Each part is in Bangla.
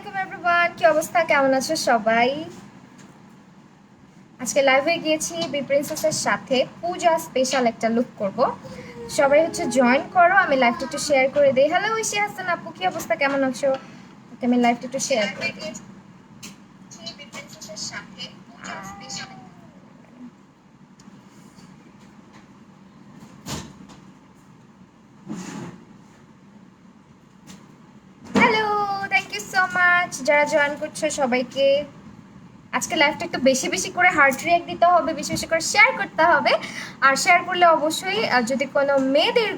আলাইকুম এভরিওয়ান, কি অবস্থা, কেমন আছো সবাই? আজকে লাইভে গিয়েছি বি প্রিন্সেসের সাথে পূজা স্পেশাল একটা লুক করব। সবাই হচ্ছে জয়েন করো, আমি লাইভটা একটু শেয়ার করে দিই। হ্যালো ঐশী হাসান আপু, কি অবস্থা, কেমন আছো? ওকে, আমি লাইভটা একটু শেয়ার করে দিই। Hello, thank you so much যারা জয়েন করছো সবাইকে। আজকে লাইভটা একটু বেশি বেশি করে হার্ট রিঅ্যাক্ট দিতে হবে, বেশি বেশি করে শেয়ার করতে হবে। আর শেয়ার করলে অবশ্যই যদি কোনো মেয়েদের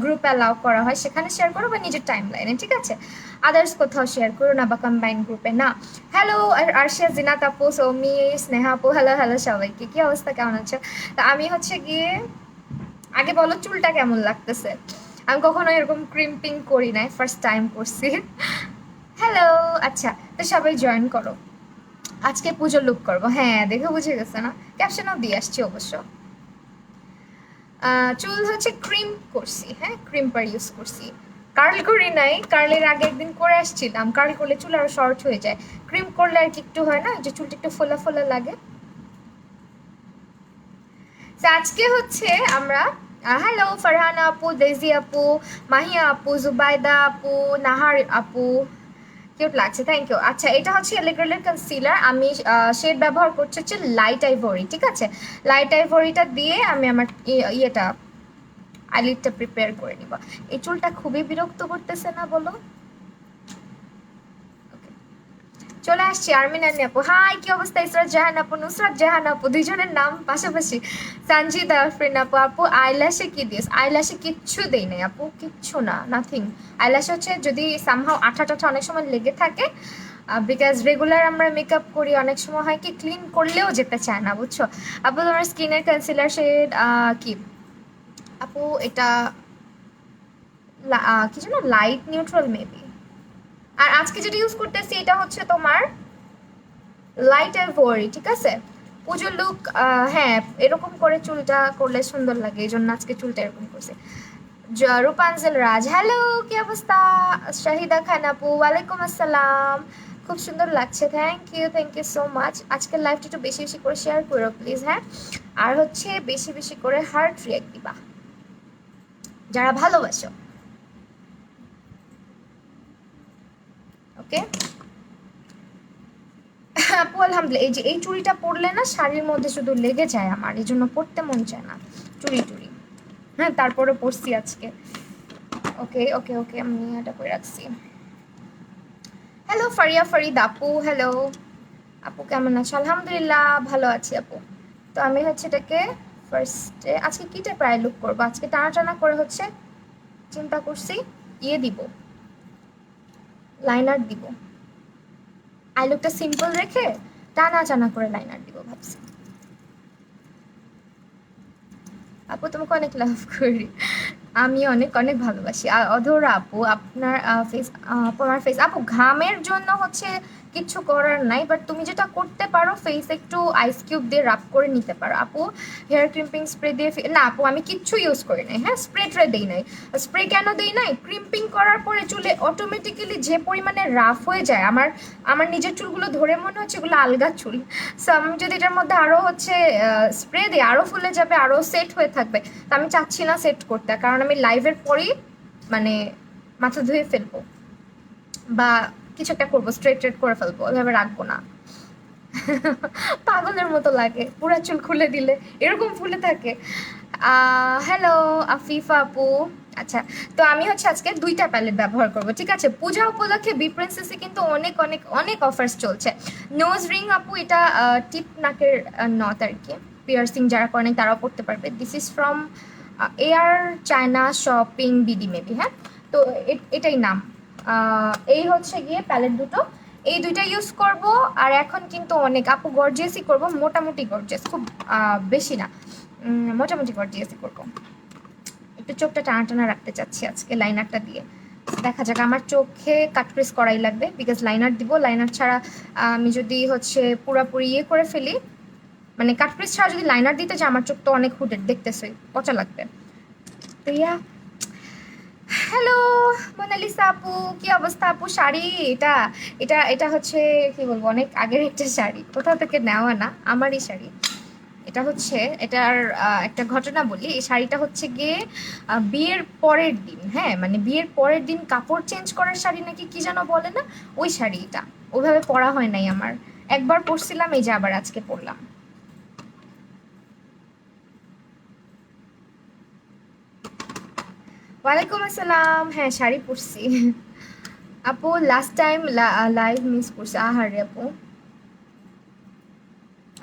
গ্রুপ অ্যালাউ করা হয় সেখানে শেয়ার করো, বা নিজের টাইম লাইনে, ঠিক আছে? আদার্স কোথাও শেয়ার করো না, বা কম্বাইন গ্রুপে না। হ্যালো আরশিয়া, জিনাত আপু, সৌমি, স্নেহা আপু, হ্যালো হ্যালো সবাইকে, কি অবস্থা, কেমন আছো? তা আমি হচ্ছে গিয়ে আগে বলো চুলটা কেমন লাগতেছে। আমি কখনো এরকম ক্রিম্পিং করি নাই, ফার্স্ট টাইম করছি। হ্যালো, আচ্ছা, তো সবাই জয়েন করো। আজকে পুজোর লুক করবো, হ্যাঁ দেখে বুঝে গেছে না? ক্যাপশনও দিয়ে আসছি অবশ্য। চুল হচ্ছে ক্রিম করছি, হ্যাঁ ক্রিম্পার ইউজ করছি। কার্ল করি নাই, কার্লের আগে একদিন করে আসছিলাম। কার্ল করলে চুল আরো শর্ট হয়ে যায়, ক্রিম করলে আর কি একটু হয় না যে চুলটা একটু ফোলা ফোলা লাগে। আজকে হচ্ছে আমরা হ্যালো ফারহানা আপু, দেজি আপু, মাহিয়া আপু, জুবাইদা আপু, নাহার আপু, কিউট লাগছে, থ্যাংক ইউ। আচ্ছা, এটা হচ্ছে এলিগ্রেলের কনসিলার। আমি শেড ব্যবহার করছি হচ্ছে লাইট আইভরি, ঠিক আছে? লাইট আইভরিটা দিয়ে আমি আমার ইয়েটা আইলিডটা প্রিপেয়ার করে নিব। এই চুলটা খুবই বিরক্ত করতেছে না বলো? চলে আসছি আর্মিন আন্নি আপু, হাই কি অবস্থা? ইসরাত জাহান আপু, নুসরাত জাহান আপু, দুইজনের নাম পাশাপাশি। সঞ্জিদা আফরিন আপু, আপু আইল্যাশে কি দিস? আইল্যাশে কিচ্ছু দেই নাই আপু, কিচ্ছু না, নাথিং। আইল্যাশে হচ্ছে যদি সামহাও আঠা টাঠা অনেক সময় লেগে থাকে, বিকজ রেগুলার আমরা মেকআপ করি, অনেক সময় হয় কি ক্লিন করলেও যেতে চায় না, বুঝছো? আপু তোমার স্কিনের কনসিলার শেড কি আপু? এটা কি যেন, লাইট নিউট্রাল মেবি। আর আজকে যেটা ইউজ করতেছি এটা হচ্ছে তোমার লাইট আইভরি, ঠিক আছে? পুজোর লুক, হ্যাঁ এরকম করে চুলটা করলে সুন্দর লাগে, এই জন্য আজকে চুলটা এরকম করছে। রূপাঞ্জল রাজ, হ্যালো কি অবস্থা? শাহিদা খান আপু, ওয়ালাইকুম আসসালাম, খুব সুন্দর লাগছে, থ্যাংক ইউ সো মাচ। আজকের লাইভটা একটু বেশি বেশি করে শেয়ার করো প্লিজ, হ্যাঁ? আর হচ্ছে বেশি বেশি করে হার্ট রিঅ্যাক্ট দিবা যারা ভালোবাসো, ওকে? আপু আলহামদুলিল্লাহ, এই যে এই চুড়িটা পরলে না শাড়ির মধ্যে শুধু লেগে যায় আমার, এই জন্য পরতে মন চায় না চুড়ি টুড়ি। হ্যাঁ তারপরে পরছি আজকে। ওকে ওকে ওকে, আমি এটা করে রাখছি। হ্যালো ফারিয়া ফরিদ আপু, হ্যালো আপু, কেমন আছো? আলহামদুলিল্লাহ ভালো আছি আপু। তো আমি হচ্ছে এটাকে ফার্স্টে আজকে কী টাইপের আই লুক করবো, আজকে টানা টানা করে হচ্ছে চিন্তা করছি ইয়ে দিব, লাইনার দিব। আই লুকটা সিম্পল রেখে টানা টানা করে লাইনার দিব ভাবছি। আপু তোমাকে অনেক লাভ করি, আমি অনেক অনেক ভালোবাসি। অধরা আপু, আপনার ফেস, আপু আমার ফেস, আপু ঘামের জন্য হচ্ছে কিচ্ছু করার নাই, বাট তুমি যেটা করতে পারো ফেস একটু আইস কিউব দিয়ে রাব করে নিতে পারো আপু। হেয়ার ক্রিম্পিং স্প্রে দিয়ে না আপু, আমি কিচ্ছু ইউজ করি নাই, হ্যাঁ স্প্রে ট্রে দিই নাই। স্প্রে কেন দিই নাই? ক্রিম্পিং করার পরে চুলে অটোমেটিক্যালি যে পরিমাণে রাফ হয়ে যায়, আমার আমার নিজের চুলগুলো ধরে মনে হচ্ছে এগুলো আলগা চুল। সো আমি যদি এটার মধ্যে আরও হচ্ছে স্প্রে দিই, আরও ফুলে যাবে, আরও সেট হয়ে থাকবে। তো আমি চাচ্ছি না সেট করতে, কারণ আমি লাইভের পরেই মানে মাথা ধুয়ে ফেলবো, বা কিছু একটা করবো, স্ট্রেট ট্রেট করে ফেলবো, ওইভাবে রাখবো না। পাগলের মতো লাগে পুরা চুল খুলে দিলে, এরকম ফুলে থাকে। হ্যালো আফিফা আপু, আচ্ছা। তো আমি হচ্ছে আজকে দুইটা প্যালেট ব্যবহার করব, ঠিক আছে? পূজা উপলক্ষে বি প্রিন্সেসে কিন্তু অনেক অনেক অনেক অফার্স চলছে। নোজ রিং আপু, এটা টিপ নাকের নথ আর কি, পিয়ার্সিং যারা করেন তারাও পড়তে পারবে। This is from air China shopping BD maybe, হ্যাঁ। তো এটাই নাম। এই হচ্ছে গিয়ে প্যালেট দুটো, এই দুইটা ইউজ করব। আর এখন কিন্তু অনেক আপু গর্জিয়াসই করব, মোটামুটি গর্জিয়াস, খুব বেশি না, মোটামুটি গর্জিয়াসই করব। একটু চোখটা টানা টানা রাখতে চাচ্ছি আজকে লাইনারটা দিয়ে। দেখা যাক, আমার চোখে কাটক্রিজ করাই লাগবে, বিকজ লাইনার দিব, লাইনার ছাড়া আমি যদি হচ্ছে পুরাপুরি ইয়ে করে ফেলি, মানে কাটক্রিজ ছাড়া যদি লাইনার দিতে যাই, আমার চোখ তো অনেক হুডেড দেখতেছই, পচা লাগবে। তো ইয়া, হ্যালো মোনালিসা আপু, কি অবস্থা আপু? শাড়ি এটা এটা এটা হচ্ছে কি বলবো, অনেক আগের একটা শাড়ি, কোথাও থেকে নেওয়া না, আমারই শাড়ি। এটা হচ্ছে এটার একটা ঘটনা বলি। এই শাড়িটা হচ্ছে গিয়ে বিয়ের পরের দিন, হ্যাঁ মানে বিয়ের পরের দিন কাপড় চেঞ্জ করার শাড়ি নাকি কি যেন বলে না, ওই শাড়িটা ওইভাবে পরা হয় নাই আমার। একবার পরছিলাম, এই যে আবার আজকে পরলাম। ওয়ালাইকুম আসসালাম। হ্যাঁ শাড়ি পরছি আপু। লাস্ট টাইম লাইভ মিস করছি। আহারে আপু,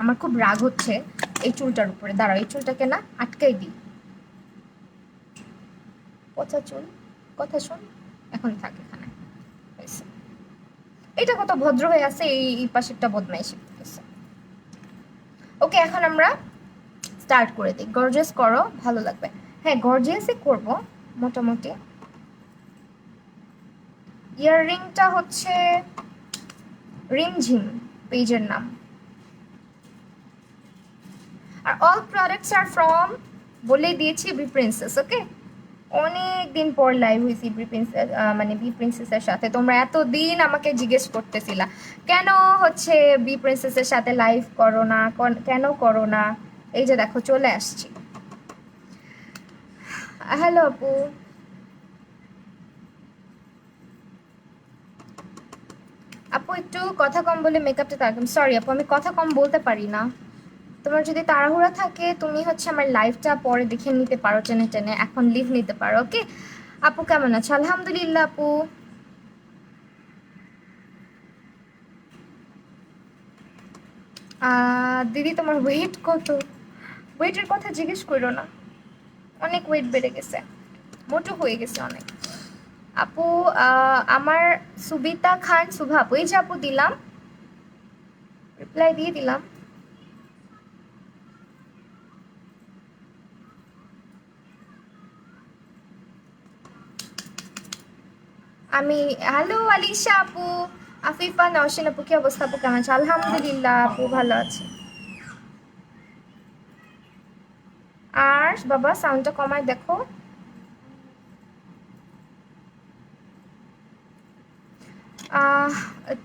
আমার খুব রাগ হচ্ছে এই চুলটার উপরে। দাঁড়াও, এই চুলটাকে না আটকাই দিই। কথা চুল, কথা শোন, এখন থাক এখানে। হয়েছে। এটা কত ভদ্র হয়ে আছে, এই পাশেরটা বদমাইশি করতেছে। ওকে, এখন আমরা স্টার্ট করে দিই। গর্জিয়াস করো, ভালো লাগবে। হ্যাঁ গর্জিয়াসই করব মোটামুটি। ইয়াররিংটা হচ্ছে রিমঝিম পেজের নাম। আর অল প্রোডাক্টস আর ফ্রম, বলে দিয়েছি, বি প্রিন্সেস। ওকে, অনেক দিন পর লাইভ হয়েছি বি প্রিন্সেস, মানে বি প্রিন্সেসের সাথে। তোমরা এতদিন আমাকে জিজ্ঞেস করতেছিলা কেন হচ্ছে বি প্রিন্সেসের সাথে লাইভ করো না, কেন করো না। এই যে দেখো চলে আসছি। হ্যালো আপু। আপু একটু কথা কম বলে মেকআপটা তারকম। সরি আপু, আমি কথা কম বলতে পারি না। তোমার যদি তাড়াহুড়া থাকে তুমি হচ্ছে আমার লাইভটা পরে দেখে নিতে পারো টেনে টেনে, এখন লিভ নিতে পারো। ওকে আপু, কেমন আছো? আলহামদুলিল্লাহ আপু। দিদি তোমার ওয়েট কত? ওয়েটের কথা জিজ্ঞেস করো না, অনেক ওয়েট বেড়ে গেছে, মোটো হয়ে গেছে অনেক। আপু আমার সুবিতা খান শুভা আপু, এই যে আপু দিলাম, রিপ্লাই দিয়ে দিলাম। আমি, হ্যালো আলিশা আপু, আফিফা নওশিন আপু, কি অবস্থা আপু? কেমন আছে? আলহামদুলিল্লাহ আপু, ভালো আছে। আর বাবা সাউন্ডটা কমায় দেখো। আহ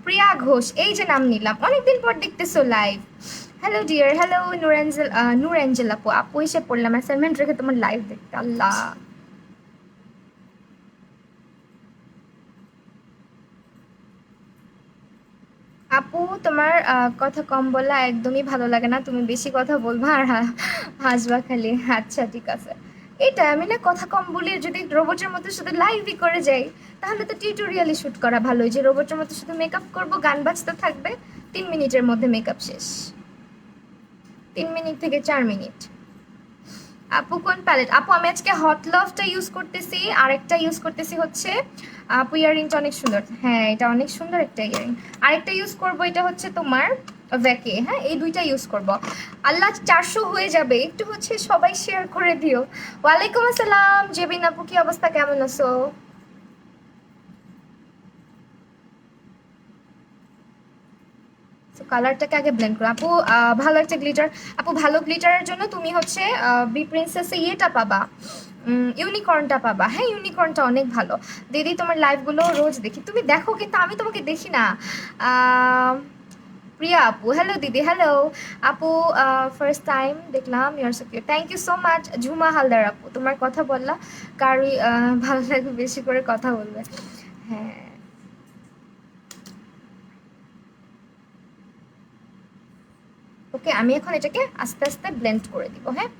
প্রিয়া ঘোষ, এই যে নাম নিলাম, অনেকদিন পর দেখতেছো লাইভ। হ্যালো ডিয়ার, হ্যালো নুরাঞ্জেল, নূর অ্যাঞ্জেল আপু। আপু এসে পড়লাম অ্যাসাইনমেন্ট রেখে তোমার লাইভ দেখতে। আল্লাহ আপু, তোমার কথা কম বলা একদমই ভালো লাগে না, তুমি বেশি কথা বলবা আর হাসবা খালি। আচ্ছা ঠিক আছে। এটা আমি না কথা কম বলে যদি রোবটের মতো শুধু লাইভই করে যাই, তাহলে তো টিউটোরিয়ালি শ্যুট করা ভালো। যে রোবটের মতো শুধু মেকআপ করব, গান বাজতে থাকবে, 3 মিনিটের মধ্যে মেকআপ শেষ। 3 মিনিট থেকে 4 মিনিট। আপু কোন প্যালেট? আপু আমি আজকে হট লাভটা ইউজ করতেছি, আরেকটা ইউজ করতেছি হচ্ছে, আপু ইয়াররিংটা অনেক সুন্দর। হ্যাঁ এটা অনেক সুন্দর একটা ইয়াররিং। আরেকটা ইউজ করব, এটা হচ্ছে তোমার ভ্যাকে। হ্যাঁ এই দুইটা ইউজ করব। আল্লাহ 400 হয়ে যাবে, একটু হচ্ছে সবাই শেয়ার করে দিও। ওয়ালাইকুম আসসালাম জেবিন আপু, কি অবস্থা, কেমন আছো? কালারটাকে আগে ব্লেন্ড করো আপু। ভালো একটা গ্লিটার, আপু ভালো গ্লিটারের জন্য তুমি হচ্ছে বি প্রিন্সেসে ইয়েটা পাবা, ইউনিকর্নটা পাবা। হ্যাঁ ইউনিকর্নটা অনেক ভালো। দিদি তোমার লাইভগুলো রোজ দেখি, তুমি দেখো কিন্তু আমি তোমাকে দেখি না। আহ, প্রিয়া আপু, হ্যালো দিদি, হ্যালো আপু। ফার্স্ট টাইম দেখলাম, your so cute, thank you so much. Jhuma Haldar আপু, তোমার কথা বললা কারোই ভালো লাগে, বেশি করে কথা বলবে। হ্যাঁ ওকে, আমি এখন এটাকে আস্তে আস্তে ব্লেন্ড করে দিব। হ্যাঁ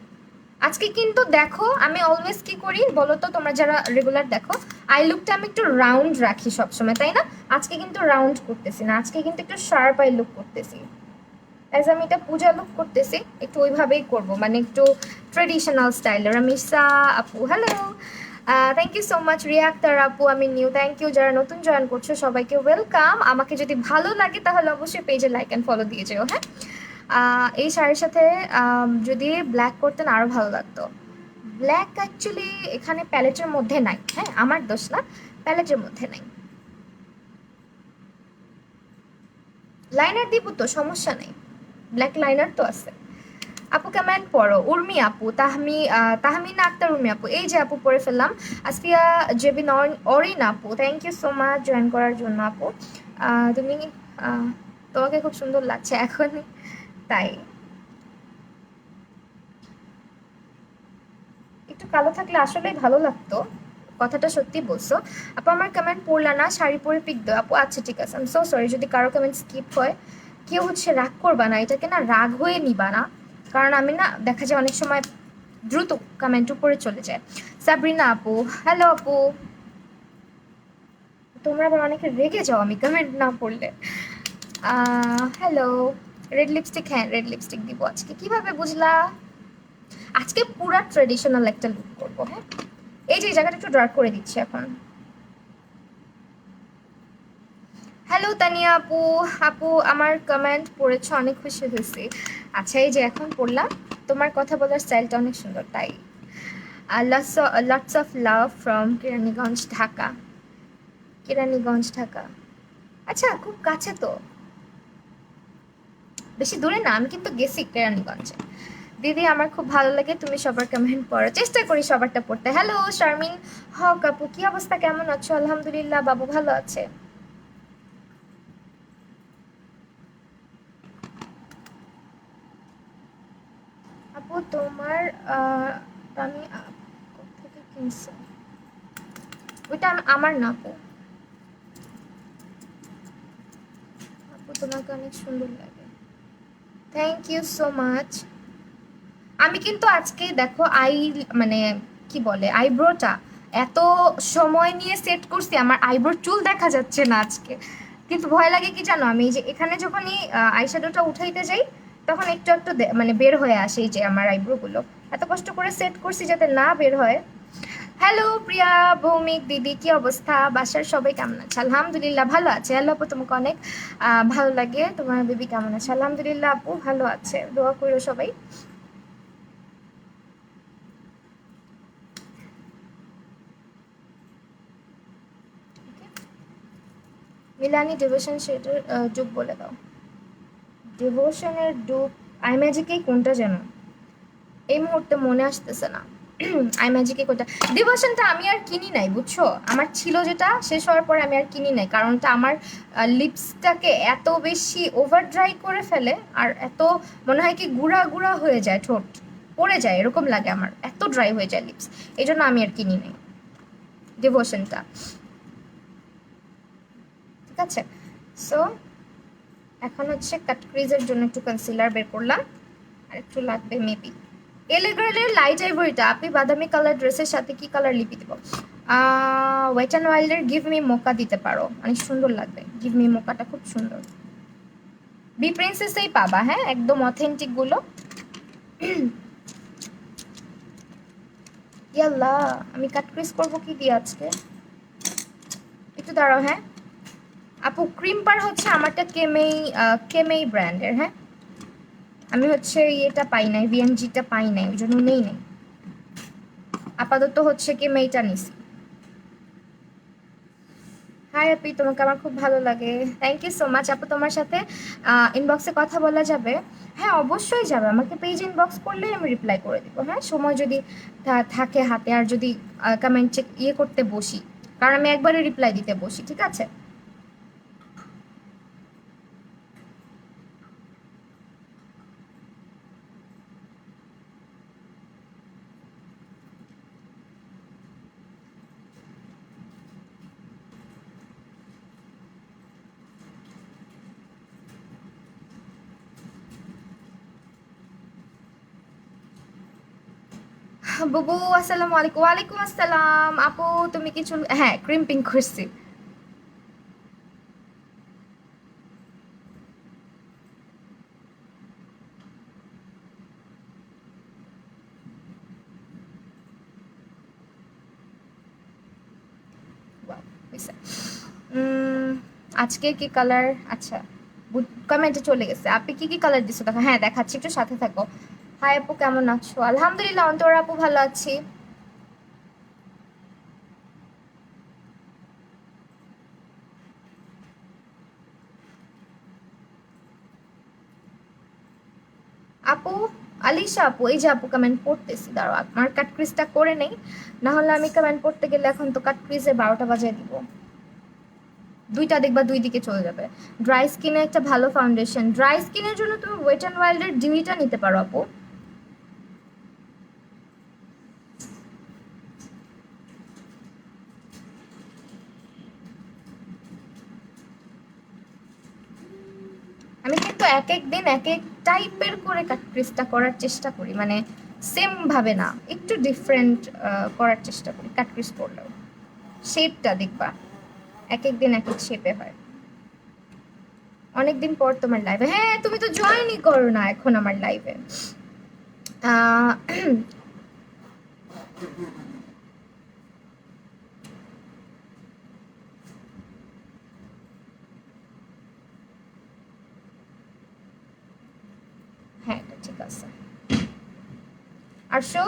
আজকে কিন্তু দেখো আমি অলওয়েজ কি করি বলো তো, তোমরা যারা রেগুলার দেখো, আই লুকটা আমি একটু রাউন্ড রাখি সবসময়, তাই না? আজকে কিন্তু রাউন্ড করতেছি না, আজকে কিন্তু একটু শার্প আই লুক করতেছি। অ্যাজ আমি এটা পূজা লুক করতেছি, একটু ওইভাবেই করব, মানে একটু ট্রেডিশনাল স্টাইলের। রামিসা আপু, hello, thank you so much. রিয়াক্তার আপু, আমি নিউ, থ্যাংক ইউ। যারা নতুন জয়েন করছো সবাইকে ওয়েলকাম। আমাকে যদি ভালো লাগে তাহলে অবশ্যই পেজে লাইক অ্যান্ড ফলো দিয়ে যেও। হ্যাঁ এই শাড়ির সাথে যদি ব্ল্যাক করতেন আরও ভালো লাগতো। ব্ল্যাক অ্যাকচুয়ালি এখানে প্যালেটের মধ্যে নাই, হ্যাঁ আমার দোষ না, প্যালেটের মধ্যে নাই। লাইনার দিব তো, সমস্যা নেই, ব্ল্যাক লাইনার তো আছে। আপু কমেন্ট পড়ো। উর্মি আপু, তাহমিনা আক্তার উর্মি আপু, এই যে আপু পড়ে ফেললাম। আসফিয়া জেবিন অরিন আপু, thank you so much join করার জন্য আপু। তুমি তোমাকে খুব সুন্দর লাগছে এখন, তাই একটু কালো থাকলে আসলেই ভালো লাগতো, কথাটা সত্যি বলছো। আপু আমার কমেন্ট পড়লা না, শাড়ি পরে পিক দাও আপু। আচ্ছা ঠিক আছে, আই এম সো সরি যদি কারো কমেন্ট স্কিপ হয়। কেউ হচ্ছে রাগ করবা না, এটাকে না রাগ হয়ে নিবা না, কারণ আমি না দেখা যায় অনেক সময় দ্রুত কমেন্ট উপরে চলে যায়। সাবরিনা আপু, হ্যালো আপু। তোমরা আবার অনেকে রেগে যাও আমি কমেন্ট না পড়লে। হ্যালো। রেড লিপস্টিক, হ্যাঁ রেড লিপস্টিক দিব আজকে, কিভাবে বুঝলা? আজকে পুরা ট্রেডিশনাল একটা লুক করবো, হ্যাঁ। এই যে এই জায়গাটা একটু ডার্ক করে দিচ্ছি এখন। হ্যালো তানিয়া আপু, আপু আমার কমেন্ট পড়েছো, অনেক খুশি হয়েছি। আচ্ছা এই যে এখন পড়লাম, তোমার কথা বলার স্টাইলটা অনেক সুন্দর, তাই lots of love from Keraniganj Dhaka. Keraniganj Dhaka, আচ্ছা খুব কাছে তো, বেশি দূরে না, আমি কিন্তু গেছি কেরানীগঞ্জে। দিদি আমার খুব ভালো লাগে তুমি সবার কমেন্ট পড়ো, চেষ্টা করি সবারটা পড়তে। হ্যালো শারমিন হক আপু, কি অবস্থা, কেমন আছো? আলহামদুলিল্লাহ, বাবু ভালো আছে? আপু তোমার আমি থেকে কিনছি, ওইটা আমার না আপু। আপু তোমাকে অনেক সুন্দর লাগে, থ্যাংক ইউ সো মাচ। আমি কিন্তু আজকে দেখো মানে কি বলে আইব্রোটা এত সময় নিয়ে সেট করছি, আমার আইব্রোর চুল দেখা যাচ্ছে না আজকে। কিন্তু ভয় লাগে কি জানো, আমি এই যে এখানে যখনই আইশ্যাডোটা উঠাইতে যাই তখন একটু একটু মানে বের হয়ে আসে, এই যে আমার আইব্রো গুলো এত কষ্ট করে সেট করছি যাতে না বের হয়। হ্যালো প্রিয়া ভৌমিক দিদি, কি অবস্থা? বাসার সবাই কেমন আছে? আলহামদুলিল্লাহ ভালো আছে। হ্যালো আপু, তোমাকে অনেক ভালো লাগে, তোমার বেবি কেমন আছে? আলহামদুলিল্লাহ আপু ভালো আছে, দোয়া করো সবাই। মিলানি ডিভোশন সেটার ডুব বলে দাও। ডিভোশনের ডুব আই ম্যাজিকেই কোনটা যেন এই মুহূর্তে মনে আসতেছে না। আই ম্যাজিকে কোনটা, ডিভোশনটা আমি আর কিনি নাই বুঝছো, আমার ছিল যেটা শেষ হওয়ার পরে আমি আর কিনি নাই, কারণটা আমার লিপসটাকে এত বেশি ওভার ড্রাই করে ফেলে, আর এত মনে হয় কি গুঁড়া গুঁড়া হয়ে যায়, ঠোঁট পড়ে যায় এরকম লাগে, আমার এত ড্রাই হয়ে যায় লিপস, এই জন্য আমি আর কিনি নাই ডিভোশনটা। ঠিক আছে, সো এখন হচ্ছে কাট ক্রিজের জন্য একটু কনসিলার বের করলাম, আর একটু লাগবে মেবি। এলেগার্লের লাইট আইভরিটা, আপনি বাদামি কালার ড্রেসের সাথে কি কালার লিপি দিব? ওয়েট অ্যান্ড ওয়াইল্ডের গিভ মি মোকা দিতে পারো, অনেক সুন্দর লাগবে, গিভ মি মোকাটা খুব সুন্দর। বি প্রিন্সেসেই পাবা, হ্যাঁ একদম অথেন্টিক গুলো। ইয়াল্লা, আমি কাট ক্রিজ করবো কি দিয়ে আজকে, একটু দাঁড়াও হ্যাঁ। আপু ক্রিম্পার হচ্ছে আমারটা কেমেই, কেমেই ব্র্যান্ডের, হ্যাঁ আমি হচ্ছে ইয়েটা পাই নাই, ভিএনজিটা পাই নাই, ওই জন্য নেই নেই, আপাতত হচ্ছে কেমেইটা নিছি। হাই আপি, তোমাকে আমার খুব ভালো লাগে, থ্যাংক ইউ সো মাচ আপু। তোমার সাথে ইনবক্সে কথা বলা যাবে? হ্যাঁ অবশ্যই যাবে, আমাকে পেজ ইনবক্স করলে আমি রিপ্লাই করে দিব, হ্যাঁ সময় যদি থাকে হাতে, আর যদি কমেন্ট চেক করতে বসি, কারণ আমি একবারে রিপ্লাই দিতে বসি, ঠিক আছে। বুবু আসসালামু আলাইকুম। ওয়ালাইকুম আসসালাম আপু, তুমি কিছু, হ্যাঁ ক্রিম্পিং করছি। Wow, হইছে। আজকে কি কালার, আচ্ছা কমেন্টে চলে গেছে, আপনি কি কি কালার দিছো দেখো, হ্যাঁ দেখাচ্ছি, একটু সাথে থাকো। হাই আপু কেমন আছো? আলহামদুলিল্লাহ অন্তর আপু ভালো আছি। আপু আলিশা আপু, এই যে আপু কমেন্ট পড়তেছি, দাঁড়াও আমার কাট ক্রিজটা করে নেই, না হলে আমি কমেন্ট পড়তে গেলে এখন তো কাট ক্রিজে 12টা বাজিয়ে দিব, দুইটা দেখবা দুই দিকে চলে যাবে। ড্রাই স্কিনে একটা ভালো ফাউন্ডেশন, ড্রাই স্কিনের জন্য তুমি ওয়েট অ্যান্ড ওয়াইল্ডের ডিউইটা নিতে পারো আপু। আমি কিন্তু এক এক দিন এক এক টাইপের করে কাট ক্রিজটা করার চেষ্টা করি, মানে সেম ভাবে না, একটু ডিফারেন্ট করার চেষ্টা করি কাট ক্রিজ করলেও। শেপটা দেখবা এক এক দিন এক এক শেপে হয়। অনেকদিন পর তোমার লাইভে, হ্যাঁ তুমি তো জয়েনই করো না এখন আমার লাইভে। হ্যাঁ এটা ঠিক আছে। আসো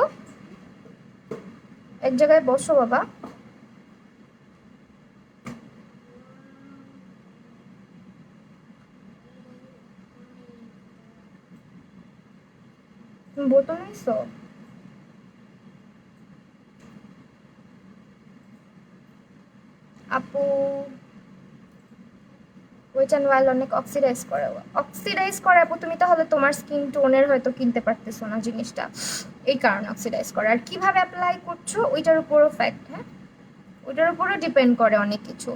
এক জায়গায় বসো বাবা। তুমি বোতল নিছো? আপু ওয়েট অ্যান্ড ওয়াইল্ড অনেক অক্সিডাইজ করে আপু, তুমি তাহলে তোমার স্কিন টোনের হয়তো কিনতে পারতেছো না জিনিসটা, এই কারণে অক্সিডাইজ করে। আর কিভাবে অ্যাপ্লাই করছো ওইটার উপরও ফ্যাক্ট, হ্যাঁ ওইটার উপরও ডিপেন্ড করে অনেক কিছু,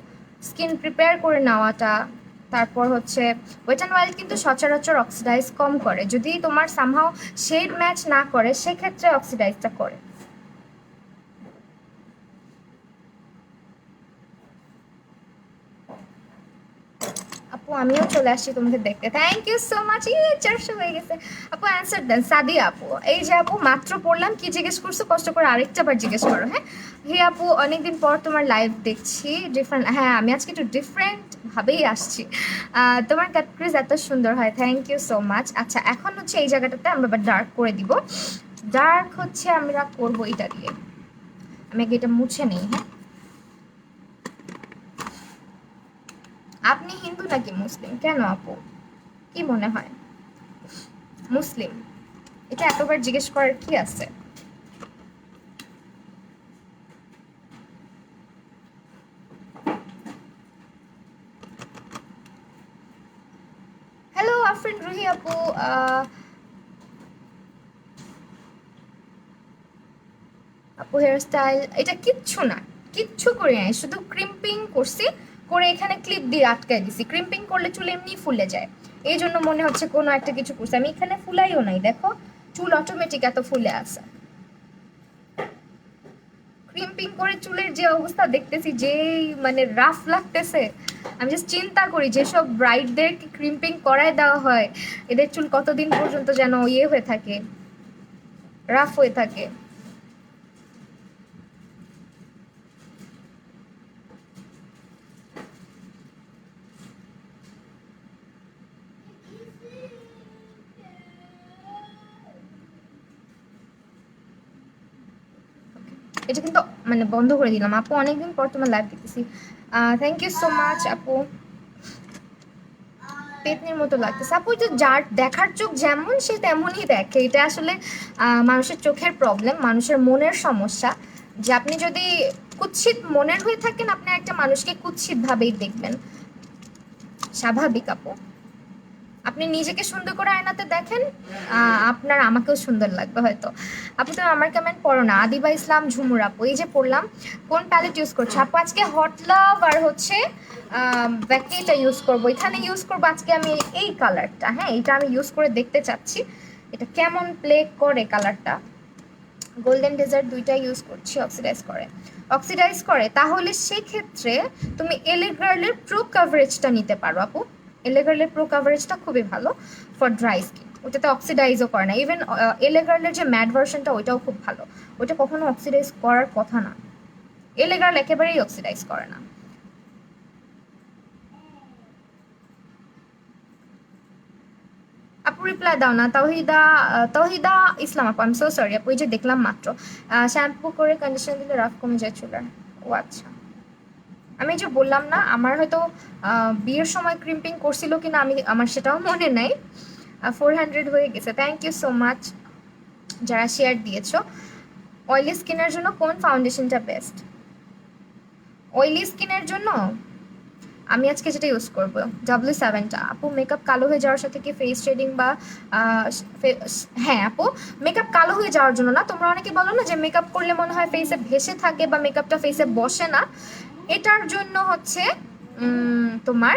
স্কিন প্রিপেয়ার করে নেওয়াটা। তারপর হচ্ছে ওয়েট অ্যান্ড ওয়াইল্ড কিন্তু সচরাচর অক্সিডাইজ কম করে, যদি তোমার সামহাও শেড ম্যাচ না করে সেক্ষেত্রে অক্সিডাইজটা করে। আপু আমিও চলে আসছি তোমাকে দেখতে, থ্যাংক ইউ সো মাচ। 400 হয়ে গেছে আপু। অ্যান্সার দেন সাদিয়া আপু, এই যে আপু মাত্র পড়লাম, কি জিজ্ঞেস করছো কষ্ট করে আরেকটা বার জিজ্ঞেস করো। হ্যাঁ হে আপু অনেকদিন পর তোমার লাইভ দেখছি, ডিফারেন্ট, হ্যাঁ আমি আজকে একটু ডিফারেন্ট ভাবেই আসছি। তোমার কাট ক্রিজ এত সুন্দর হয়, থ্যাংক ইউ সো মাচ। আচ্ছা এখন হচ্ছে এই জায়গাটাতে আমরা আবার ডার্ক করে দিব, ডার্ক হচ্ছে আমরা করবো এটা দিয়ে, আমি আগে এটা মুছে নেই। হ্যাঁ আপনি হিন্দু নাকি মুসলিম? কেন আপু কি মনে হয়? মুসলিম? এটা এতবার জিজ্ঞেস করার কি আছে? হ্যালো আফরিন রুহি আপু, আপু হেয়ার স্টাইল এটা কিচ্ছু না, কিচ্ছু করি নাই, শুধু ক্রিম্পিং করছি, করে এখানে ক্লিপ দিয়ে আটকাই দিছি। ক্রিম্পিং করলে চুল এমনি ফুলে যায়, এই জন্য মনে হচ্ছে কোনো একটা কিছু করছে, আমি এখানে ফুলাইও নাই, দেখো চুল অটোমেটিক এত ফুলে আসে। ক্রিম্পিং করে চুলের যে অবস্থা দেখতেছি, যে মানে রাফ লাগতেছে, আমি জাস্ট চিন্তা করি যেসব ব্রাইডদেরকে ক্রিম্পিং করায় দেওয়া হয় এদের চুল কতদিন পর্যন্ত যেন ইয়ে হয়ে থাকে, রাফ হয়ে থাকে। এটা কিন্তু মানে বন্ধ করে দিলাম। আপু অনেকদিন পর তোমার লাইভ দেখতেছি, থ্যাংক ইউ সো মাচ আপু। পেতনির মতো লাগতেছে আপু, যে যার দেখার চোখ যেমন সে তেমনই দেখে, এটা আসলে মানুষের চোখের প্রবলেম, মানুষের মনের সমস্যা, যে আপনি যদি কুৎসিত মনের হয়ে থাকেন আপনি একটা মানুষকে কুৎসিত ভাবেই দেখবেন, স্বাভাবিক আপু। আপনি নিজেকে সুন্দর করে আয়নাতে দেখেন, আপনার আমাকেও সুন্দর লাগবে হয়তো। আপু তো আমার কমেন্ট পড়ো না। আদিবা ইসলাম ঝুমুর আপু, এই যে পড়লাম, কোন প্যালেট ইউজ করছো আপু? আজকে হট লাভ আর হচ্ছে ব্যাকেটা ইউজ করবো, এখানে ইউজ করবো আজকে আমি এই কালারটা, হ্যাঁ এটা আমি ইউজ করে দেখতে চাচ্ছি এটা কেমন প্লে করে কালারটা। গোল্ডেন ডেজার্ট দুইটাই ইউজ করছি, অক্সিডাইজ করে তাহলে সেক্ষেত্রে তুমি এলে গার্লের প্রো কাভারেজটা নিতে পারো আপু। এলে গার্লের প্রো কাভারেজটা খুবই ভালো ফর ড্রাই স্কিন, ওটাতে অক্সিডাইজও করে না। ইভেন এলে গার্লের যে ম্যাট ভার্সনটা ওইটাও খুব ভালো, ওইটা কখনো অক্সিডাইজ করার কথা না, এলে গার্ল একেবারেই অক্সিডাইজ করে না। আপু রিপ্লাই দাও না। তহিদা ইসলাম আপু, আই এম সো সরি আপু, এই যে দেখলাম মাত্র শ্যাম্পু করে কন্ডিশনার দিলে রাফ কমে যায় চুলের। ও আচ্ছা, আমি যে বললাম না আমার হয়তো বিয়ের সময় ক্রিম্পিং করছিল কিনা, আমার সেটাও মনে নাই। 400 হয়ে গেছে, থ্যাংক ইউ সো মাচ। যারা শেয়ার দিয়েছো। অয়েলি স্কিনের জন্য কোন ফাউন্ডেশনটা বেস্ট? অয়েলি স্কিনের জন্য আমি আজকে যেটা ইউজ করবো W7টা। আপু মেকআপ কালো হয়ে যাওয়ার সাথে কি ফেস শেডিং বা হ্যাঁ আপু, মেকআপ কালো হয়ে যাওয়ার জন্য না। তোমরা অনেকে বলো না যে মেকআপ করলে মনে হয় ফেসে ভেসে থাকে বা মেকআপটা ফেসে বসে না, এটার জন্য হচ্ছে তোমার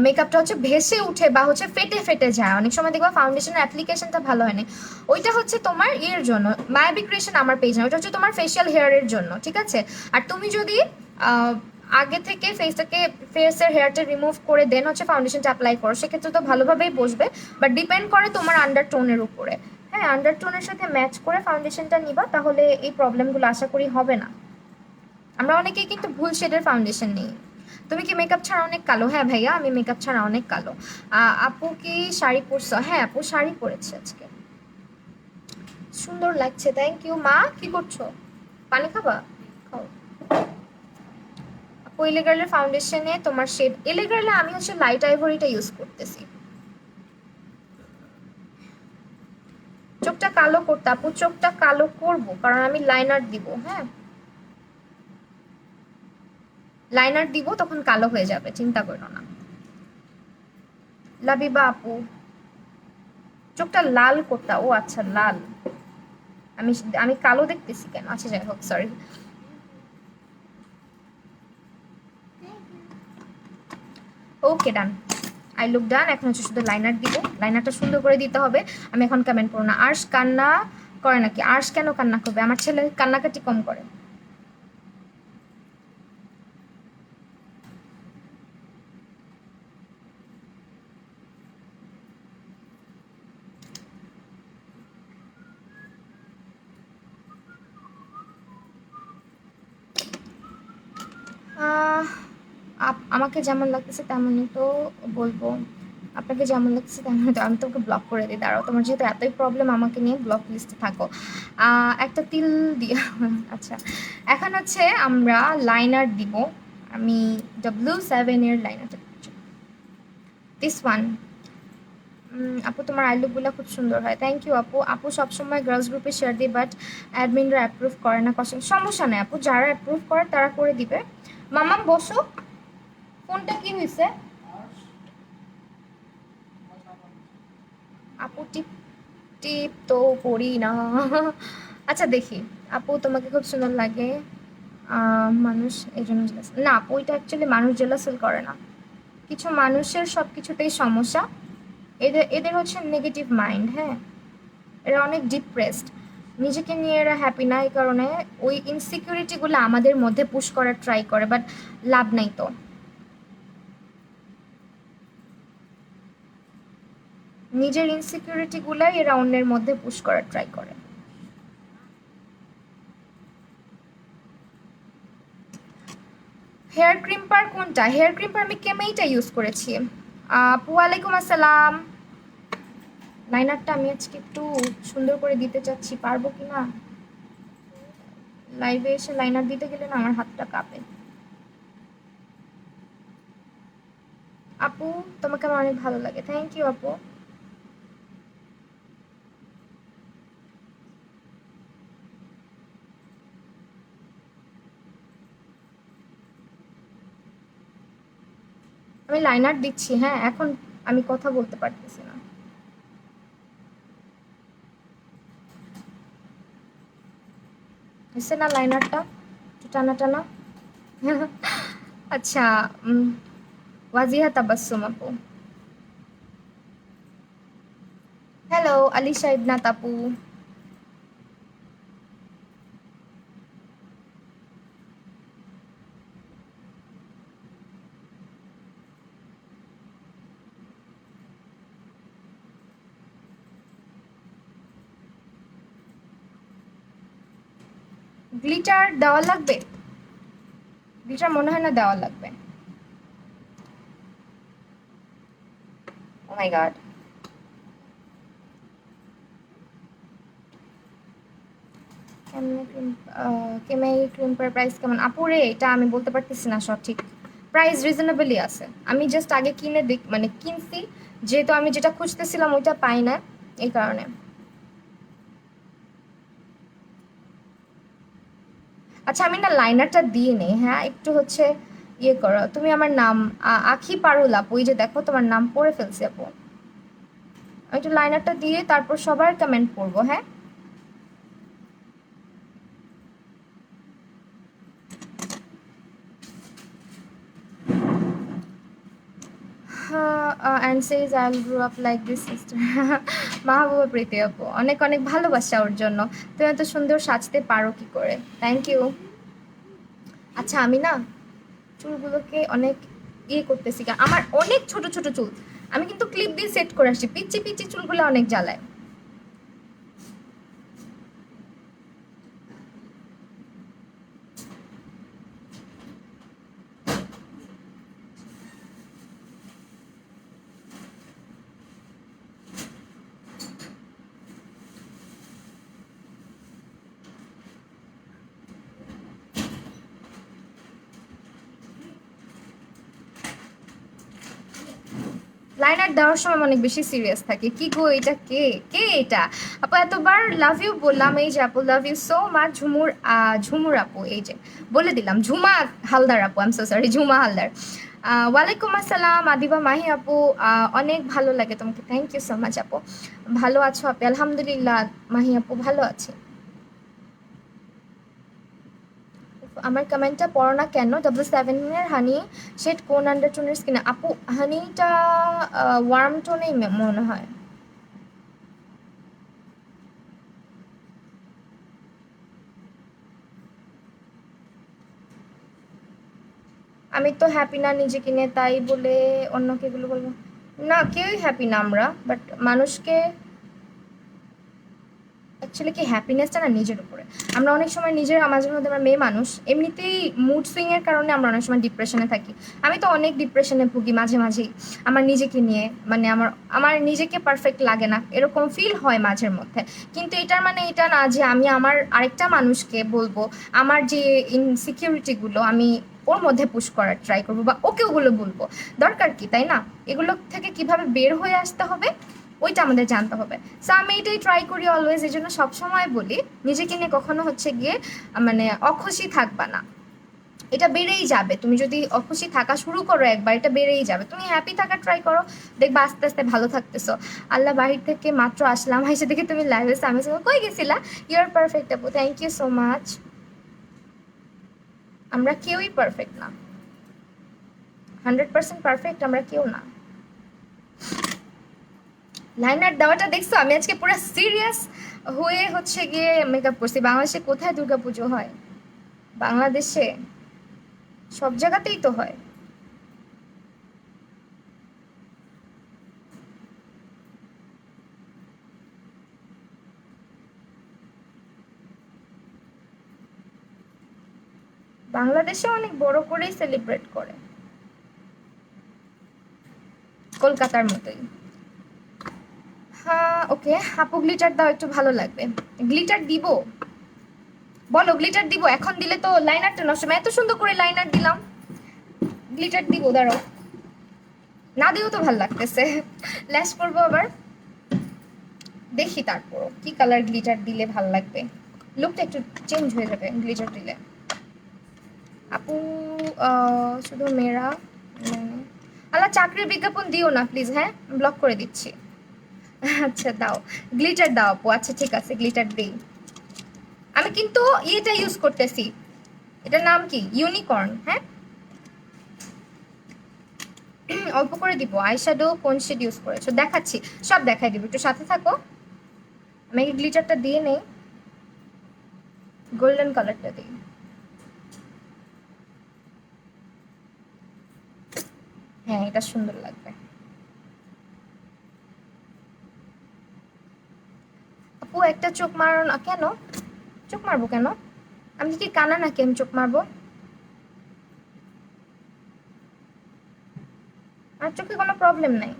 মেকআপটা হচ্ছে ভেসে উঠে বা হচ্ছে ফেটে ফেটে যায়। অনেক সময় দেখবা ফাউন্ডেশনের অ্যাপ্লিকেশনটা ভালো হয়নি, ওইটা হচ্ছে তোমার এর জন্য। মায়াবী ক্রিয়েশন আমার পেজ না, ওইটা হচ্ছে তোমার ফেশিয়াল হেয়ারের জন্য, ঠিক আছে? আর তুমি যদি আগে থেকে ফেসের হেয়ারটা রিমুভ করে দেন হচ্ছে ফাউন্ডেশনটা অ্যাপ্লাই করো, সেক্ষেত্রে তো ভালোভাবেই বসবে, বাট ডিপেন্ড করে তোমার আন্ডারটোনের উপরে। হ্যাঁ, আন্ডারটোনের সাথে ম্যাচ করে ফাউন্ডেশনটা নিবা, তাহলে এই প্রবলেমগুলো আশা করি হবে না। আমরা অনেকেই কিন্তু ভুল শেডের ফাউন্ডেশন নিই। তুমি কি মেকআপ ছাড়া অনেক কালো? হ্যাঁ ভাইয়া, আমি মেকআপ ছাড়া অনেক কালো। আপু কি শাড়ি পরছো? হ্যাঁ আপু, শাড়ি পরেছে আজকে, সুন্দর লাগছে, থ্যাংক ইউ। মা কি করছো? পানি খাবা? খাও। আপু এলেগার্লের ফাউন্ডেশনে তোমার শেড, এলেগার্লে আমি হচ্ছে লাইট আইভরিটা ইউজ করতেছি। চোখটা কালো করতে আপু, চোখটা কালো করবো কারণ আমি লাইনার দিব। হ্যাঁ, লাইনার দিব, তখন কালো হয়ে যাবে, চিন্তা করো না। লাবিবা আপু চোখটা লাল করতা? ও আচ্ছা, লাল। আমি আমি কালো দেখতেছি কেন? আচ্ছা যাই হোক, sorry. Okay done, I look done. এখন হচ্ছে শুধু লাইনার দিব, লাইনারটা সুন্দর করে দিতে হবে। আমি এখন কমেন্ট করবো না। আর্শ কান্না করে নাকি? আর্শ কেন কান্না করবে? আমার ছেলে কান্নাকাটি কম করে। আমাকে যেমন লাগতেছে তেমনই তো বলবো, আপনাকে যেমন লাগতেছে তেমনই তো। আমি তোকে ব্লক করে দিই, দাঁড়াও। তোমার যেহেতু এতই প্রবলেম, আমাকে নিয়ে ব্লক লিস্টে থাকো। একটা তিল দিয়ে আচ্ছা, এখন হচ্ছে আমরা লাইনার দিব। আমি W7 এর লাইনারটা দিচ্ছি, দিস ওয়ান। আপু তোমার আইলুকগুলো খুব সুন্দর হয়, থ্যাংক ইউ আপু। আপু সবসময় গার্লস গ্রুপে শেয়ার দিই, বাট অ্যাডমিনরা অ্যাপ্রুভ করে না। সমস্যা নেই আপু, যারা অ্যাপ্রুভ করে তারা করে দিবে। মামাম বসো, ফোনটা কি হয়েছে? আপু টিপ টিপ তো করি না। আচ্ছা দেখি, আপু তোমাকে খুব সুন্দর লাগে, মানুষ এই জন্য জেলাস না। আপু এটা অ্যাকচুয়ালি মানুষ জেলাস ফিল করে না, কিছু মানুষের সব কিছুতেই সমস্যা। এদের এদের হচ্ছে নেগেটিভ মাইন্ড। হ্যাঁ, এরা অনেক ডিপ্রেসড, নিজেকে নিয়ে এরা হ্যাপি না, এই কারণে ওই ইনসিকিউরিটিগুলো আমাদের মধ্যে পুশ করার ট্রাই করে, বাট লাভ নাই তো। নিজের ইনসিকিউরিটিগুলাই এরা অন্যের মধ্যে পুশ করার ট্রাই করে। হেয়ার ক্রিম্পার কোনটা? হেয়ার ক্রিম্পার আমি কেমেইটা ইউজ করেছি। আপু ওয়ালাইকুম আসসালাম। লাইনারটা আমি আজকে একটু সুন্দর করে দিতে চাচ্ছি, পারবো কি না? লাইভে এসে লাইনার দিতে গেলে না আমার হাতটা কাঁপে। আপু তোমাকে আমার অনেক ভালো লাগে, থ্যাংক ইউ আপু। আমি লাইনার দিচ্ছি, হ্যাঁ এখন আমি কথা বলতে পারতেছি না। হয়েছে না লাইনারটা? একটু টানা টানা। আচ্ছা, ওয়াজিহা তাবাসসুম আপু, হ্যালো আলিশা ইবনাত আপু। গ্লিটার দেওয়া লাগবে? গ্লিটার মনে হয় না দেওয়া লাগবে। ও মাই গড, কেমেই ক্রিম্পার প্রাইস কেমন? আপুরে এটা আমি বলতে পারতেছি না সঠিক। প্রাইস রিজনেবলই আছে, আমি জাস্ট আগে কিনে মানে কিনছি, যেহেতু আমি যেটা খুঁজতেছিলাম ওইটা পাই না, এই কারণে। আচ্ছা আমি না লাইনারটা দিয়ে নেই, হ্যাঁ একটু হচ্ছে ইয়ে করো তুমি আমার নাম আখি পারুল আপু, ওই যে দেখো তোমার নাম পড়ে ফেলছি আপু। আমি একটু লাইনারটা দিয়ে তারপর সবার কমেন্ট পড়বো, হ্যাঁ। And says I grow up like this sister. Mahbuba Priti আপু, অনেক অনেক ভালোবাসা ওর জন্য। তুমি এত সুন্দর সাজতে পারো কি করে, থ্যাংক ইউ। আচ্ছা আমি না চুলগুলোকে অনেক ইয়ে করতেছি, আমার অনেক ছোট ছোট চুল, আমি কিন্তু ক্লিপ দিয়ে সেট করে আসছি, পিচি পিচি চুলগুলো অনেক জ্বালায়। লাইনার দেওয়ার সময় অনেক বেশি সিরিয়াস থাকে, কি গো এটা কে, কে এটা আপু, এতবার লাভ ইউ বললাম, এই যে আপু লাভ ইউ সো মাচ ঝুমুর, ঝুমুর আপু, এই যে বলে দিলাম ঝুমা হালদার আপু, I am so sorry Jhuma Haldar. ওয়ালাইকুম আসসালাম আদিবা মাহি আপু, অনেক ভালো লাগে তোমাকে, থ্যাংক ইউ সো মাচ আপু। ভালো আছো আপু? আলহামদুলিল্লাহ মাহি আপু ভালো আছি। আমার কমেন্টটা পড়ো না কেন? ডাবল 7 এর হানি শেড কোন আন্ডারটোনের স্কিনে আপু? হানিটা ওয়ার্ম টোনেই মনে হয়। আমি তো হ্যাপি না নিজেকে নিয়ে, তাই বলে অন্যকে এগুলো বলবো না, কেউই হ্যাপি না আমরা, বাট মানুষকে অ্যাকচুয়ালি কি হ্যাপিনেসটা না নিজের উপরে। আমরা অনেক সময় নিজের, মাঝে মধ্যে আমরা মেয়ে মানুষ এমনিতেই মুড সুইংয়ের কারণে আমরা অনেক সময় ডিপ্রেশনে থাকি। আমি তো অনেক ডিপ্রেশনে ভুগি মাঝে মাঝেই আমার নিজেকে নিয়ে, মানে আমার আমার নিজেকে পারফেক্ট লাগে না এরকম ফিল হয় মাঝের মধ্যে। কিন্তু এটার মানে এটা না যে আমি আমার আরেকটা মানুষকে বলবো আমার যে ইনসিকিউরিটিগুলো আমি ওর মধ্যে পুশ করার ট্রাই করবো, বা ওকে ওগুলো বলবো। দরকার কি, তাই না? এগুলো থেকে কিভাবে বের হয়ে আসতে হবে ওইটা আমাদের জানতে হবে। সো আমি এটাই ট্রাই করি অলওয়েজ, এই জন্য সবসময় বলি নিজেকে নিয়ে কখনো হচ্ছে গিয়ে মানে অখুশি থাকবা না, এটা বেড়েই যাবে। তুমি যদি অখুশি থাকা শুরু করো একবার, এটা বেড়েই যাবে। তুমি হ্যাপি থাকার ট্রাই করো, দেখবা আস্তে আস্তে ভালো থাকতেছো। আল্লাহ, বাহির থেকে মাত্র আসলাম, এসে দেখে তুমি লাইভে, আমি কই গেছিলা? ইউ আর পারফেক্ট আপু, থ্যাংক ইউ সো মাচ। আমরা কেউই পারফেক্ট না, 100% পারফেক্ট আমরা কেউ না। লাইনার দেওয়াটা দেখছো, আমি আজকে পুরো সিরিয়াস হয়ে হচ্ছে গিয়ে মেকআপ করছি। বাংলাদেশে কোথায় দুর্গাপুজো হয়? বাংলাদেশে সব জায়গাতেই তো হয়। বাংলাদেশে অনেক বড় করেই সেলিব্রেট করে, কলকাতার মতোই। হ্যাঁ ওকে আপু, গ্লিটার দাও একটু ভালো লাগবে। গ্লিটার দিব? বলো গ্লিটার দিব? এখন দিলে তো লাইনারটা নষ্ট, আমি এত সুন্দর করে লাইনার দিলাম, গ্লিটার দিব? দাঁড়াও, না দিও তো ভাল লাগতেছে। ল্যাশ করবো আবার, দেখি তারপর কি কালার গ্লিটার দিলে ভাল লাগবে, লুকটা একটু চেঞ্জ হয়ে যাবে গ্লিটার দিলে। আপু শুধু মেয়েরা, আল্লাহ চাকরির বিজ্ঞাপন দিও না প্লিজ, হ্যাঁ ব্লক করে দিচ্ছি। আচ্ছা দাও, গ্লিটার দাও আপু, আচ্ছা ঠিক আছে গ্লিটার দিই। আমি কিন্তু ইয়েটা ইউজ করতেছি, এটার নাম কি, ইউনিকর্ন, হ্যাঁ। অল্প করে দিব। আইশ্যাডো কোন শেড ইউজ করেছো দেখাচ্ছি, সব দেখাই দিব, একটু সাথে থাকো। আমি এই গ্লিটারটা দিয়ে নেই, গোল্ডেন কালারটা দিই। হ্যাঁ এটা সুন্দর লাগবে। আপু একটা চোখ মারো না কেন? চোখ মারবো কেন? আমি কি কানা নাকি আমি চোখ মারবো? আর চোখে কোনো প্রবলেম নাই,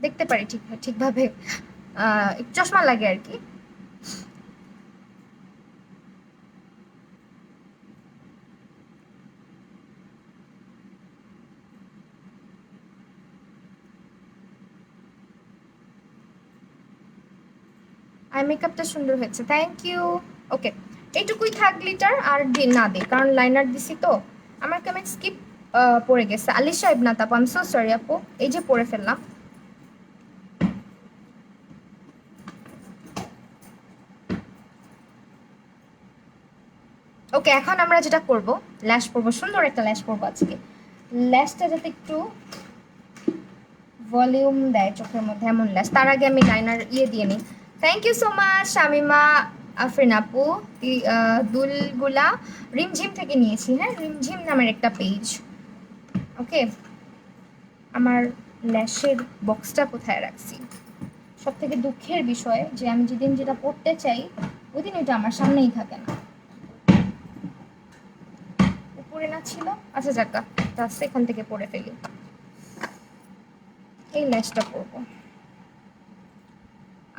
দেখতে পারি ঠিক ঠিকভাবে, একটু চশমা লাগে আর কি। আই মেকআপটা সুন্দর হয়েছে, থ্যাংক ইউ। ওকে, এইটুকুই থাক গ্লিটার, আর না দে, কারণ লাইনার দিছি তো। আমার কেমন স্কিপ পড়ে গেছে। আলিশা ইবনাত আপু, আই এম সো সরি আপু, এই যে পড়ে ফেললাম। ওকে, এখন আমরা যেটা করব, ল্যাশ পরবো, সুন্দর একটা ল্যাশ পরবো আজকে। ল্যাশটা যাতে একটু ভলিউম দেয় চোখের মধ্যে, এমন ল্যাশ। তার আগে আমি লাইনার দিয়ে নিই। Thank you so much Shamima Afrin আপু। দুলগুলা রিমঝিম থেকে নিয়েছি, হ্যাঁ, রিমঝিম নামের একটা পেজ। ওকে, আমার ল্যাশের বক্সটা কোথায় রাখছি? সব থেকে দুঃখের বিষয় যে আমি যেদিন যেটা পড়তে চাই ওই দিন এটা আমার সামনেই থাকে না। উপরে না ছিল, আচ্ছা যাকা, এখান থেকে পড়ে ফেলি। এই ল্যাশটা পরবো।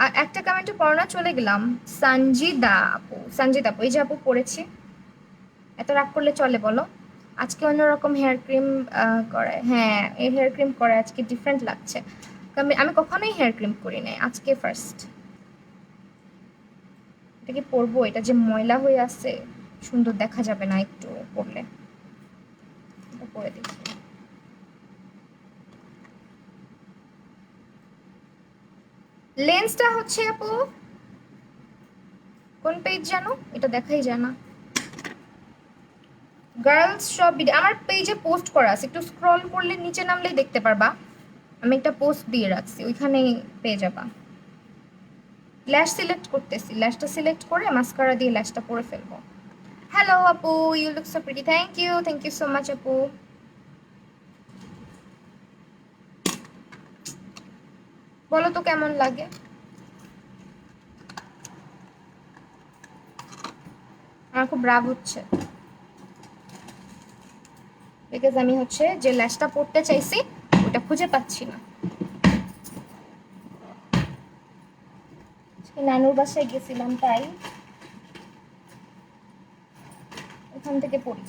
আর একটা কমেন্টে পড়ানো চলে গেলাম, সঞ্জিদা আপু, সঞ্জিদা আপু, এই যে আপু পড়েছি। এত রাগ করলে চলে বলো? আজকে অন্যরকম হেয়ার ক্রিম করে, হ্যাঁ এই হেয়ার ক্রিম করে আজকে ডিফারেন্ট লাগছে। আমি কখনোই হেয়ার ক্রিম করি নাই, আজকে ফার্স্ট। এটা কি পরবো? এটা যে ময়লা হয়ে আছে, সুন্দর দেখা যাবে না একটু পরলে। এটা পরে দেখি। লেন্সটা হচ্ছে আপু কোন পেজ জানো? এটা দেখাই যায় না। গার্লস সব ভিডিও আমার পেজে পোস্ট করা আছে, একটু স্ক্রল করলে নিচে নামলেই দেখতে পারবা। আমি একটা পোস্ট দিয়ে রাখছি, ওইখানেই পেয়ে যাবা। ল্যাশ সিলেক্ট করতেছি, ল্যাশটা সিলেক্ট করে মাস্কারা দিয়ে ল্যাশটা পরে ফেলবো। হ্যালো আপু, you look so pretty, thank you so much আপু। বলো তো কেমন লাগে? আমার খুব রাগ হচ্ছে, বিকজ আমি হচ্ছে যে ল্যাশটা পরতে চাইছি ওটা খুঁজে পাচ্ছি না। নানুর বাসায় গেছিলাম, তাই ওখান থেকে পড়ি।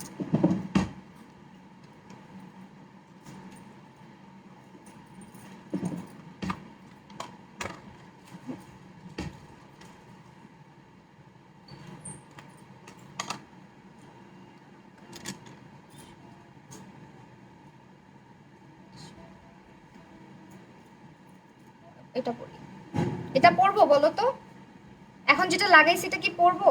এটা পড়ি, এটা পরবো বলো তো? এখন যেটা লাগাইছি এটা কি পরবো,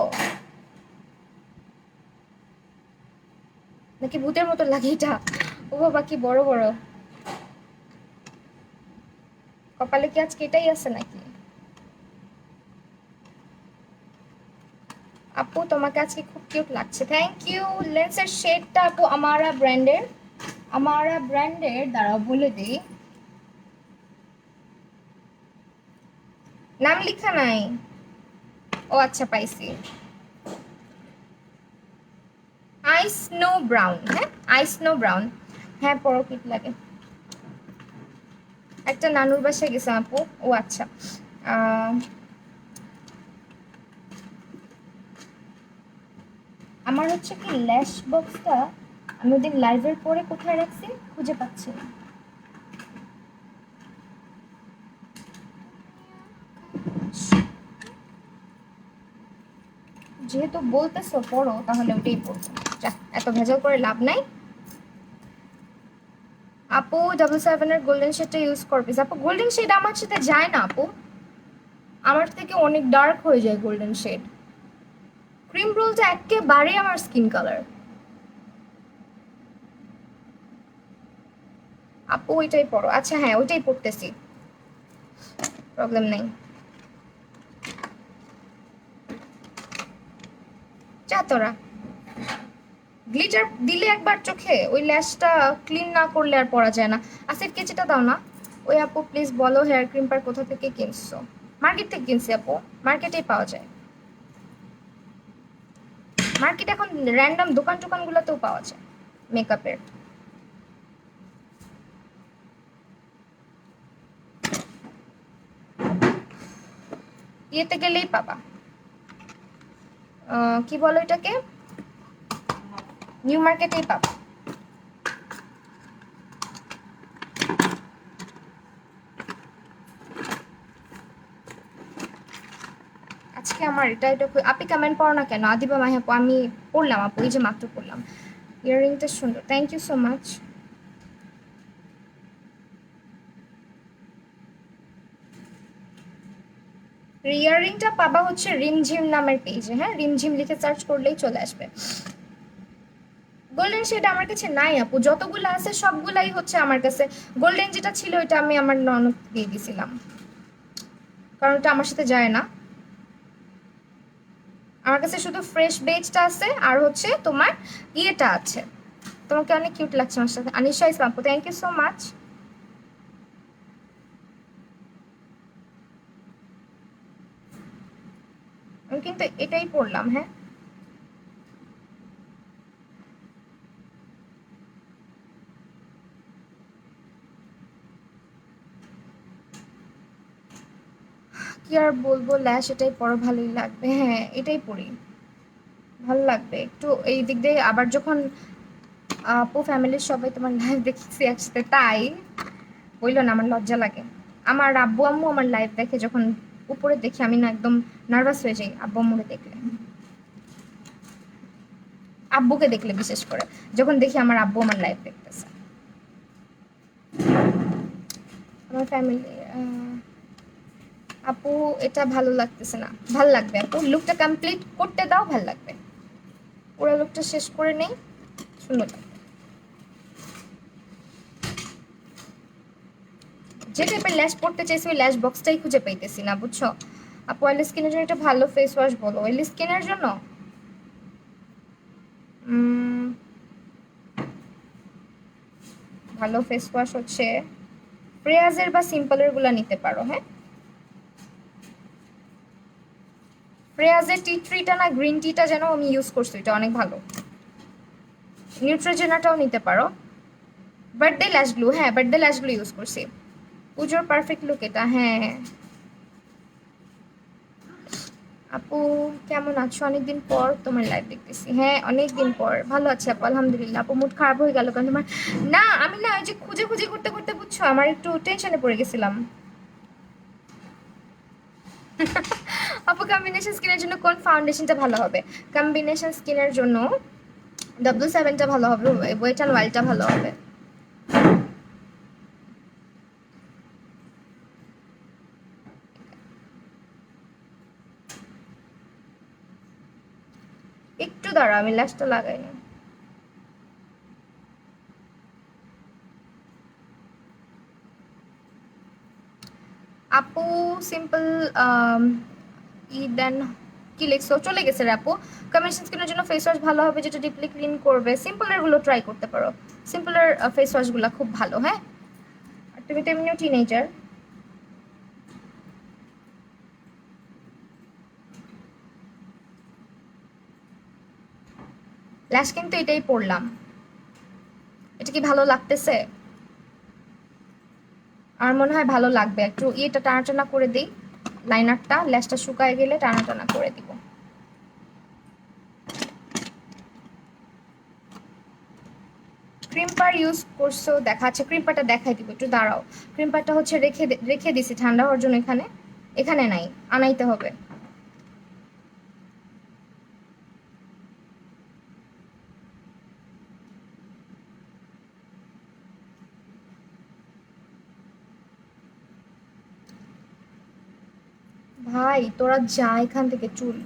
নাকি ভূতের মতো লাগে এটা? ও বাবা, কি বড় বড় কপালে, কি আজকে এটাই আছে নাকি? আপু তোমাকে আজকে খুব কিউট লাগছে, থ্যাংক ইউ। লেন্সের শেডটা আপু আমারা ব্র্যান্ডের, দাঁড়াও বলে দিই। নাম লেখা নাই? ও আচ্ছা, পাইছি। আইস স্নো ব্রাউন, হ্যাঁ আইস স্নো ব্রাউন। হ্যাঁ পরো, কিউট লাগে। একটা নানুর বাসায় গেছে আপু, ও আচ্ছা। আমার হচ্ছে কি ল্যাশ বক্সটা আমি ওদিন লাইভের পরে কোথায় রাখছি খুঁজে পাচ্ছি না। যেহেতু বলতেছো পড়ো, তাহলে ওটাই পড়বো। যা, এত ভেজাল করে লাভ নাই। আপু 77 এর গোল্ডেন শেডটা ইউজ করবি? আপু গোল্ডেন শেড আমার সাথে যায় না আপু, আমার থেকে অনেক ডার্ক হয়ে যায় গোল্ডেন শেড। ক্রিম রোলটা একেবারে আমার স্কিন কালার। আপু ওইটাই পড়ো, আচ্ছা হ্যাঁ ওইটাই পড়তেছি, প্রবলেম নেই। যা তোরা, গ্লিটার দিলে একবার চোখে, ওই ল্যাশটা ক্লিন না করলে আর পরা যায় না। আসিফ কেচিটা দাও না। ওই আপু প্লিজ বলো হেয়ার ক্রিম পার কোথা থেকে কিনছো? মার্কেট থেকে কিনছি আপু, মার্কেটেই পাওয়া যায়। মার্কেট এখন র্যান্ডম দোকান টোকানগুলোতেও পাওয়া যায় মেকআপের। ইয়েতে গেলেই পাবা, কি বলো এটাকে, নিউ মার্কেটেই পাবা। আজকে আমার আমার এটা এটা আপনি কমেন্ট পড়ো না কেন? আদিবা মাহি আপু আমি পড়লাম আপু, এই যে মাত্র পড়লাম। ইয়াররিংটা সুন্দর, থ্যাংক ইউ সো মাচ। ইয়াররিংটা পাবা হচ্ছে রিমঝিম নামের পেজে, হ্যাঁ রিমঝিম লিখে সার্চ করলেই চলে আসবে। গোল্ডেন শেড আমার কাছে নাই আপু, যতগুলো আছে সবগুলাই হচ্ছে আমার কাছে। গোল্ডেন যেটা ছিল ওইটা আমি আমার ননদ দিয়ে দিয়েছিলাম, কারণ ওটা আমার সাথে যায় না। আমার কাছে শুধু ফ্রেশ বেজটা আছে, আর হচ্ছে তোমার ইয়েটা আছে। তোমাকে অনেক কিউট লাগছে আমার সাথে। আনিশা ইসলাম আপু, থ্যাংক ইউ সো মাচ। আমি কিন্তু এটাই পড়লাম, হ্যাঁ কি আর বলবো, ল্যাশ এটাই পরো ভালোই লাগবে। হ্যাঁ এটাই পড়ি, ভালো লাগবে একটু এই দিক দিয়ে। আবার যখন আপু ফ্যামিলির সবাই তোমার লাইভ দেখছি একসাথে, তাই বললো না আমার লজ্জা লাগে। আমার আব্বু আম্মু আমার লাইভ দেখে, যখন উপরে দেখি আমি না একদম নার্ভাস হয়ে যাই আব্বু আম্মুরে দেখলে, আব্বুকে দেখলে বিশেষ করে, যখন দেখি আমার আব্বু আমার লাইভ দেখতেছে। আমার ফ্যামিলি আপু এটা ভালো লাগতেছে না, ভাল লাগবে আপু, লুকটা কমপ্লিট করতে দাও, ভাল লাগবে। পুরো লুকটা শেষ করে নেই, সুন্দর লাগবে। যে টাইপের ল্যাশ পড়তে চাইছি ওই ল্যাশ বক্সটাই খুঁজে পাইতেছি না, বুঝছো আপু। অয়েলি স্কিনের জন্য একটা ভালো ফেস ওয়াশ বলো। অয়েলি স্কিনের জন্য ভালো ফেস ওয়াশ হচ্ছে ফ্রেয়াজের বা সিম্পলের গুলা নিতে পারো, হ্যাঁ ফ্রেয়াজের টি ট্রিটা না গ্রিন টিটা যেন আমি ইউজ করছি, এটা অনেক ভালো। নিউট্রোজেনাটাও নিতে পারো। বার্থডে ল্যাশ গ্লু, হ্যাঁ বার্থডে ল্যাশ গ্লু ইউজ করছি। পুজোর পারফেক্ট লুক এটা, হ্যাঁ। আপু কেমন আছো? অনেকদিন পর তোমার লাইভ দেখতেছি। হ্যাঁ অনেকদিন পর, ভালো আছি আপু আলহামদুলিল্লাহ। আপু মুড খারাপ হয়ে গেল কারণ তোমার, না আমি না ওই যে খুঁজে খুঁজে করতে করতে বুঝছো আমার একটু টেনশনে পড়ে গেছিলাম। আপু কম্বিনেশন স্কিনের জন্য কোন ফাউন্ডেশনটা ভালো হবে? কম্বিনেশন স্কিনের জন্য W7টা ভালো হবে, ওয়েট অ্যান্ড ওয়াইল্ডটা ভালো হবে। একটু দাঁড়া আমি ল্যাশটা লাগাই না। আপু সিম্পল ই দেন কি লিখছো, চলে গেছে রে আপু। কম্বিনেশন স্কিনের জন্য ফেস ওয়াশ ভালো হবে যেটা ডিপলি ক্লিন করবে, সিম্পলের গুলো ট্রাই করতে পারো। সিম্পলের ফেস ওয়াশগুলো খুব ভালো, হ্যাঁ। আর তুমি তো এমনিও টিনেজার। ল্যাশ কিন্তু এটাই পড়লাম, এটা কি ভালো লাগতেছে? আমার মনে হয় ভালো লাগবে। একটু ইয়েটা টানা টানা করে দিই, লাইনারটা ল্যাশটা শুকায় গেলে টানা টানা করে দিব। ক্রিম পার ইউজ করছো দেখা, আচ্ছা ক্রিম পারটা দেখাই দিব, একটু দাঁড়াও। ক্রিম পারটা হচ্ছে রেখে রেখে দিছি ঠান্ডা হওয়ার জন্য, এখানে এখানে নাই, আনাইতে হবে। ভাই তোরা যা এখান থেকে, চুল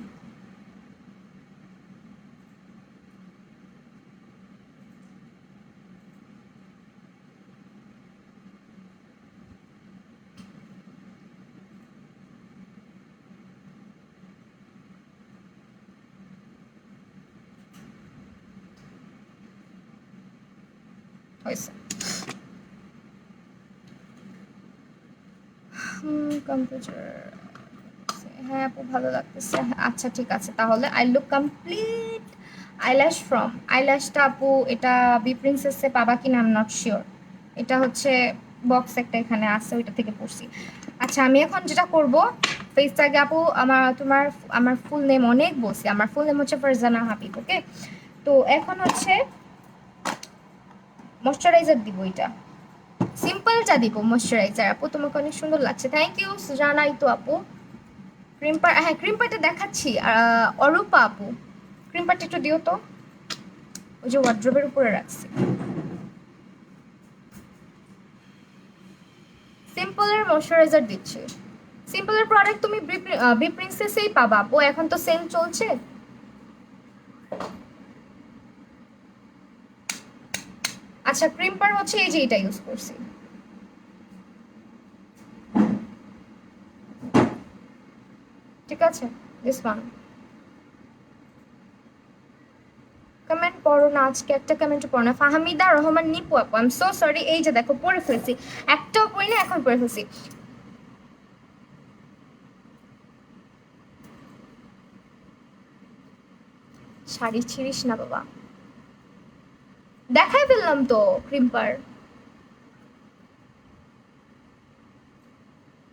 হয়েছে। কম্পিউটার, হ্যাঁ আপু ভালো লাগতেছে। আচ্ছা ঠিক আছে তাহলে I look complete eyelash from আইল্যাশটা আপু এটা বি প্রিন্সেসে পাবা কিনা আই এম নট শিওর। এটা হচ্ছে বক্স একটা এখানে আছে, ওইটা থেকে পড়ছি। আচ্ছা আমি এখন যেটা করব, ফেসটাকে আপু আমার ফুল নেম অনেক বলছি, আমার ফুল নেম হচ্ছে ফারজানা হাবিব, ওকে। তো এখন হচ্ছে ময়শ্চারাইজার দিব, এটা সিম্পলটা দিব ময়শ্চারাইজার। আপু তোমাকে অনেক সুন্দর লাগছে, থ্যাংক ইউ সুজানা। এই তো আপু ক্রিম পার, হ্যাঁ ক্রিম পারটা দেখাচ্ছি। অরূপা আপু, ক্রিম পারটা একটু দিও তো, ওই যে ওয়ার্ড্রোবের উপরে রাখছি। সিম্পলের ময়শ্চারাইজার দিচ্ছি। সিম্পলের প্রোডাক্ট তুমি বি প্রিন্সেসেই পাবা আপু, এখন তো সেল চলছে। আচ্ছা ক্রিম পার হচ্ছে এই যে এটা ইউজ করছি। ঠিক আছে, দিস ওয়ান। কমেন্ট পড়ো না আজকে, একটা কমেন্ট পড়ো না। ফাহমিদা রহমান নিপু আপু, আই এম সো সরি। এই যে দেখো পড়ে ফেলছি, একটাও পড়ি না, এখন পড়ে ফেলছি। শাড়ি ছিড়িস না বাবা, দেখাই ফেললাম তো ক্রিম পার।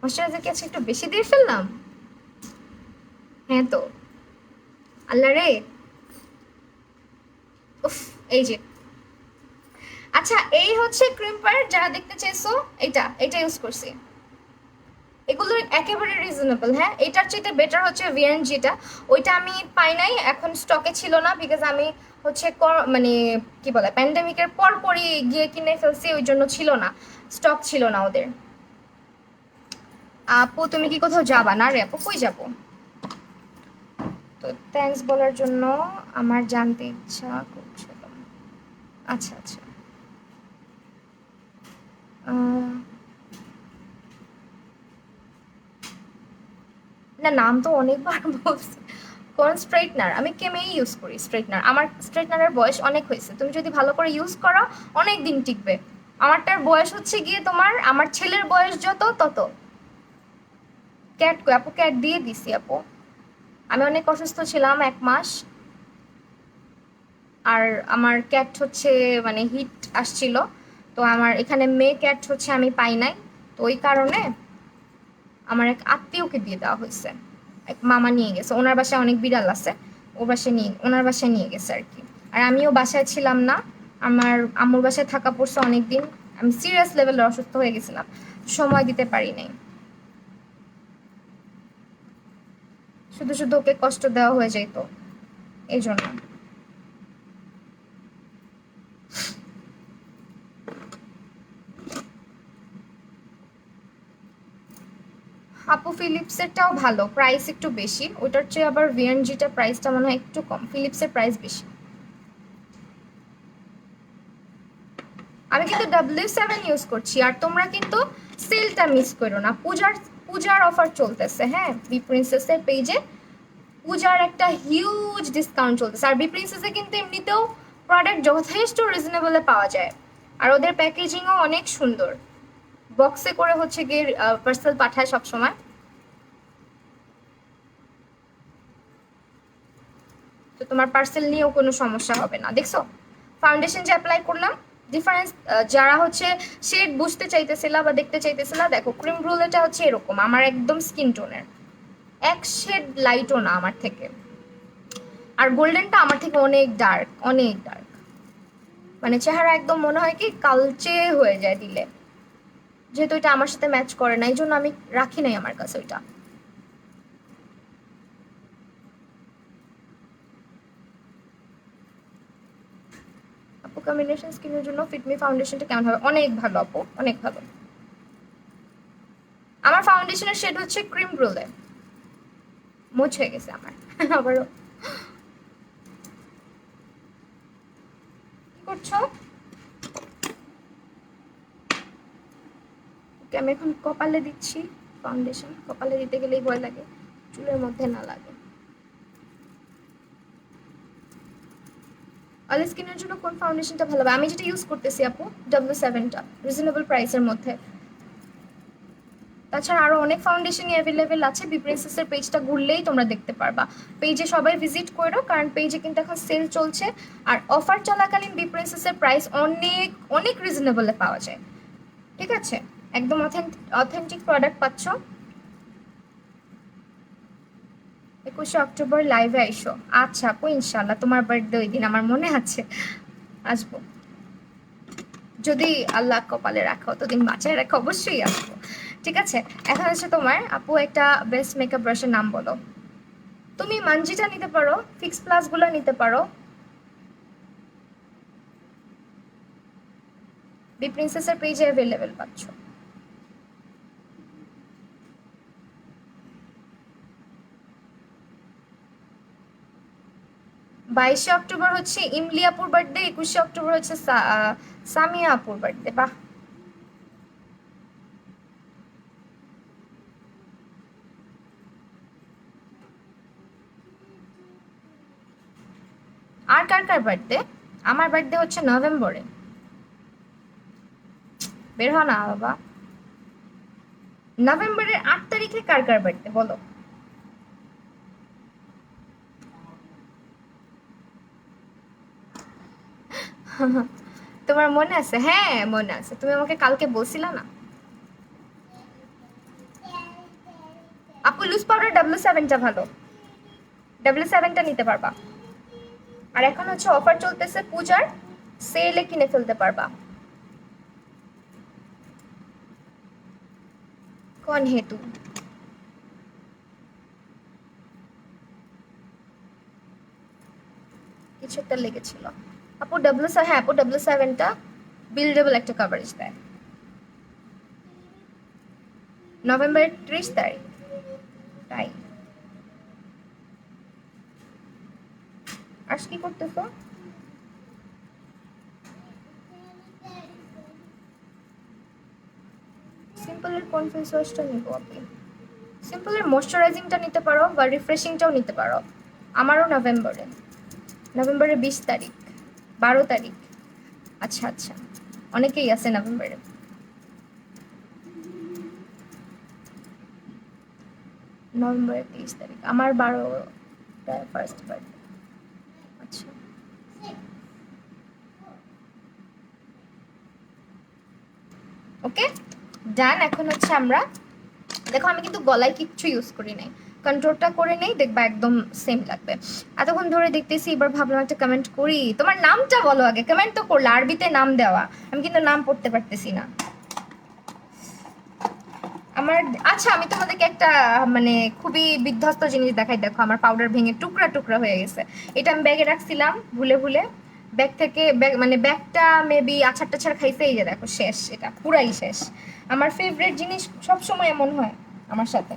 ময়শ্চারাইজার কি আজকে একটু বেশি দিয়ে ফেললাম? হ্যাঁ তো, আল্লাহ রে। উফ, এই যে। আচ্ছা এই হচ্ছে ক্রিম পার, যারা দেখতে চাইছো এটা এটা ইউজ করছি। এগুলো একেবারে রিজনেবল। হ্যাঁ, এটার চাইতে বেটার হচ্ছে ভিএনজিটা, ওইটা আমি পাই নাই, এখন স্টকে ছিল না, বিকজ আমি হচ্ছে মানে কি বলে প্যান্ডেমিকের পরপরই গিয়ে কিনে ফেলছি, ওই জন্য ছিল না, স্টক ছিল না ওদের। আপু তুমি কি কোথাও যাবা? না রে আপু, কই যাবো? তো থ্যাঙ্কস বলার জন্য আমার জানতে ইচ্ছা করছিল। আচ্ছা আচ্ছা, না নাম তো অনেকবার বলছি। কোন স্ট্রেটনার? আমি কেমেই ইউজ করি স্ট্রেটনার। আমার স্ট্রেটনারের বয়স অনেক হয়েছে, তুমি যদি ভালো করে ইউজ করো অনেক দিন টিকবে। আমারটার বয়স হচ্ছে গিয়ে তোমার, আমার ছেলের বয়স যত তত। ক্যাট কই আপু? ক্যাট দিয়ে দিছি আপু, আমি অনেক অসুস্থ ছিলাম 1 মাস, আর আমার ক্যাট হচ্ছে মানে হিট আসছিল, তো আমার এখানে মেয়ে ক্যাট হচ্ছে আমি পাই নাই, তো ওই কারণে আমার এক আত্মীয়কে দিয়ে দেওয়া হয়েছে। এক মামা নিয়ে গেছে, ওনার বাসায় অনেক বিড়াল আছে, ওনার বাসায় নিয়ে গেছে আর কি। আর আমিও বাসায় ছিলাম না, আমার আম্মুর বাসায় থাকা পড়ছে অনেকদিন। আমি সিরিয়াস লেভেলে অসুস্থ হয়ে গেছিলাম, সময় দিতে পারি নাই, শুধু শুধু ওকে কষ্ট দেওয়া হয়ে যেত এই জন্য। আপু ফিলিপসেরটাও ভালো, প্রাইস একটু বেশি, ওটার চেয়ে আবার ভিএনজিটার প্রাইসটা মনে হয় একটু কম, ফিলিপসের প্রাইস বেশি। আমি কিন্তু W7 ইউজ করছি, আর তোমরা কিন্তু সেলটা মিস করো না, পূজার অফার চলতেছে। হ্যাঁ, বি প্রিন্সেসের পেজে পূজার একটা হিউজ ডিসকাউন্ট চলতেছে, আর বি প্রিন্সেসে কিন্তু এমনিতেও প্রোডাক্ট যথেষ্ট রিজনেবলে পাওয়া যায়, আর ওদের প্যাকেজিংও অনেক সুন্দর, বক্সে করে হচ্ছে গিয়ে পার্সেল পাঠায় সবসময়, তো তোমার পার্সেল নিয়েও কোনো সমস্যা হবে না। দেখছো ফাউন্ডেশন যে অ্যাপ্লাই করলাম, ডিফারেন্স যারা হচ্ছে শেড বুঝতে চাইতেছিলা বা দেখতে চাইতেছিলা, দেখো ক্রিম রোল এটা হচ্ছে এরকম, আমার একদম স্কিন টোনের, এক শেড লাইটও না আমার থেকে, আর গোল্ডেনটা আমার থেকে অনেক ডার্ক, অনেক ডার্ক, মানে চেহারা একদম মনে হয় কি কালচে হয়ে যায় দিলে, যেহেতু এটা আমার সাথে ম্যাচ করে না, এই জন্য আমি রাখি নাই আমার কাছে ওইটা। আপু কম্বিনেশন স্কিনের জন্য ফিটমি ফাউন্ডেশনটা কেমন হবে? অনেক ভালো আপু, অনেক ভালো। আমার ফাউন্ডেশনের শেড হচ্ছে ক্রিম রোলে, মুছ হয়ে গেছে আমার আবারও। কি করছো? ওকে আমি এখন কপালে দিচ্ছি ফাউন্ডেশন, কপালে দিতে গেলেই ভয় লাগে চুলের মধ্যে না লাগে। অয়েলি স্কিনের জন্য কোন ফাউন্ডেশনটা ভালো হবে? আমি যেটা ইউজ করতেছি আপু W7টা, রিজনেবল প্রাইসের মধ্যে। তাছাড়া আরো অনেক ফাউন্ডেশনই অ্যাভেলেবেল আছে, বি প্রিন্সেসের পেজটা ঘুরলেই তোমরা দেখতে পারবা। পেজে সবাই ভিজিট করো, কারণ পেজে কিন্তু এখন সেল চলছে, আর অফার চলাকালীন বি প্রিন্সেসের প্রাইস অনেক অনেক রিজনেবলে পাওয়া যায়। ঠিক আছে, একদম অথেন্টিক প্রোডাক্ট পাচ্ছ। 21শে অক্টোবর লাইভে আইসো। আচ্ছা আপু, ইনশাল্লাহ তোমার বার্থডে ওই দিন, আমার মনে আছে, আসবো যদি আল্লাহ কপালে রাখো, ততদিন বাঁচায় রাখো, অবশ্যই আসবো। ঠিক আছে, এখন হচ্ছে তোমার আপু একটা বেস্ট মেকআপ ব্রাশের নাম বলো। তুমি মানজিটা নিতে পারো, ফিক্স প্লাসগুলো নিতে পারো, বি প্রিন্সেসের পেজে অ্যাভেলেবেল পাচ্ছ। 22শে অক্টোবর হচ্ছে ইমলি আপুর বার্থডে, 21শে অক্টোবর হচ্ছে সামিয়া আপুর বার্থডে। বাহ, আর কার কার বার্থডে? আমার বার্থডে হচ্ছে নভেম্বরে। বের হ না বাবা, নভেম্বরের 8 তারিখে কার কার বার্থডে বলো? তোমার মনে আছে? হ্যাঁ মনে আছে, তুমি আমাকে কালকে বলছিলা না। আপু লুজ পাউডার W7টা ভালো, W7টা নিতে পারবা। আর এখন হচ্ছে অফার চলতেছে পূজার, সেলে কিনে ফেলতে পারবা। কোন হেতু? কিছু একটা লেগেছিল। আপু হ্যাঁ আপু W7টা বিল্ডেবল একটা কভারেজ দেয়। নভেম্বরের 30 তারিখ, তাই। আজ কি করতেছো? সিম্পলের কোন ফেস ওয়াশটা নিবো আপনি? সিম্পলের ময়শ্চারাইজিংটা নিতে পারো বা রিফ্রেশিংটাও নিতে পারো। আমারও নভেম্বরের 20 তারিখ, 12 তারিখ। আচ্ছা আচ্ছা, অনেকেই আছে নভেম্বরে। নভেম্বরের 23 তারিখ আমার 12টা ফার্স্ট বার্থডে। আচ্ছা, ওকে ডান। এখন হচ্ছে আমরা, দেখো আমি কিন্তু গলায় কিচ্ছু ইউজ করি নাই, কন্ট্রোলটা করে নেই, দেখবা একদম সেম লাগবে। এতক্ষণ ধরে দেখতেছি, এবার ভাবলাম একটা কমেন্ট করি। তোমার নামটা বলো আগে, কমেন্ট তো করলে, আরবিতে নাম দেওয়া, আমি কিন্তু নাম পড়তে পারতেছি না আমার। আচ্ছা আমি তোমাদেরকে একটা মানে খুবই বিধ্বস্ত জিনিস দেখাই, দেখো আমার পাউডার ভেঙে টুকরা টুকরা হয়ে গেছে। এটা আমি ব্যাগে রাখছিলাম ভুলে ভুলে, ব্যাগ থেকে মানে ব্যাগটা মেবি আছাড় টাছাড় খাইছে, এই যে দেখো শেষ, এটা পুরাই শেষ। আমার ফেভারিট জিনিস সব সময় এমন হয় আমার সাথে।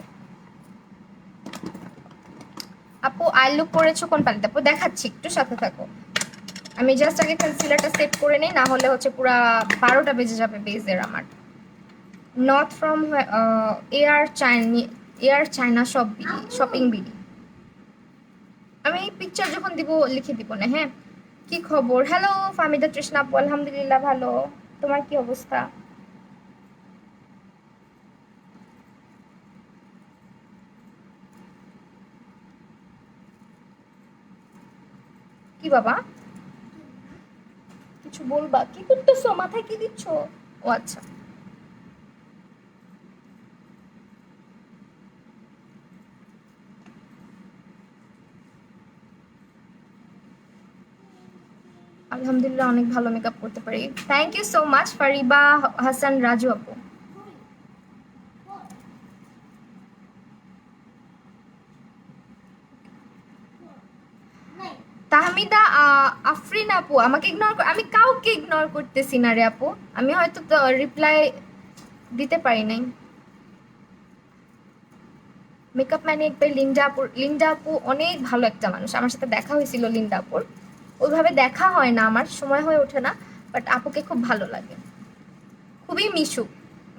আপু আই লুক করেছো কোন পালিতে? আপু দেখাচ্ছি, একটু সাথে থাকো। আমি জাস্ট আগে কনসিলারটা সেট করে নিই, না হলে হচ্ছে পুরা 12টা বেজে যাবে বেজের আমার। Not from air China shopping BD. আমি পিকচার যখন দিব লিখে দিব না, হ্যাঁ। কি খবর? হ্যালো ফাহমিদা তৃষ্ণা আপু, আলহামদুলিল্লাহ ভালো। তোমার কি অবস্থা? কি বাবা, কিছু বলবা? কি করতেছো? মাথায় কি দিচ্ছ? ও আচ্ছা, আলহামদুলিল্লাহ অনেক ভালো মেকআপ করতে পারি। Thank you so much Fariba Hasan Raju আপু। তাহমিদা আফরিন আপু আমাকে ইগনোর, আমি কাউকে ইগনোর করতেছি না রে আপু, আমি হয়তো রিপ্লাই দিতে পারি নাই। মেকআপ ম্যানিক বাই লিন্ডা আপু অনেক ভালো একটা মানুষ, আমার সাথে দেখা হয়েছিল লিন্ডা আপুর। ওইভাবে দেখা হয় না, আমার সময় হয়ে ওঠে না, বাট আপুকে খুব ভালো লাগে, খুবই মিশুক।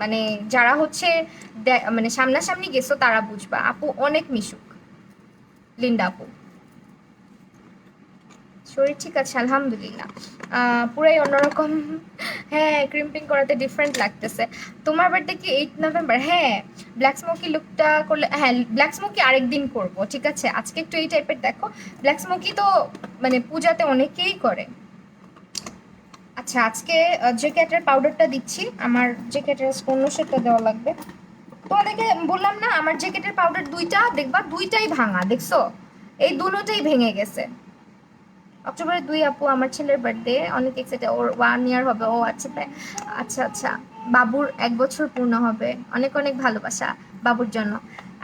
মানে যারা হচ্ছে মানে সামনাসামনি গেছো তারা বুঝবা, আপু অনেক মিশুক লিন্ডা আপু। শরীর ঠিক আছে আলহামদুলিল্লাহ, পুরাই অন্যরকম। হ্যাঁ ক্রিম্পিং করাতে ডিফারেন্ট লাগতেছে। তোমার বার্থডে কি 8 নভেম্বর? হ্যাঁ, ব্ল্যাক স্মোকি লুকটা করলে, হ্যাঁ ব্ল্যাক স্মোকি আরেকদিন করব, ঠিক আছে আজকে একটু এই টাইপের দেখো। ব্ল্যাক স্মোকি তো মানে পূজাতে অনেকেই করে। আচ্ছা আজকে জ্যাকেটের পাউডারটা দিচ্ছি, আমার জ্যাকেটের অন্য শেডটা দেওয়া লাগবে। তোমাদেরকে বললাম না আমার জ্যাকেটের পাউডার দুইটা, দেখবা দুইটাই ভাঙা, দেখছো এই দুটোটাই ভেঙে গেছে। অক্টোবরের 2 আপু আমার ছেলের বার্থডে, অনেক এক্সাইটেড, ওর 1 ইয়ার হবে। ও আচ্ছা তাই, আচ্ছা আচ্ছা, বাবুর 1 বছর পূর্ণ হবে, অনেক অনেক ভালোবাসা বাবুর জন্য।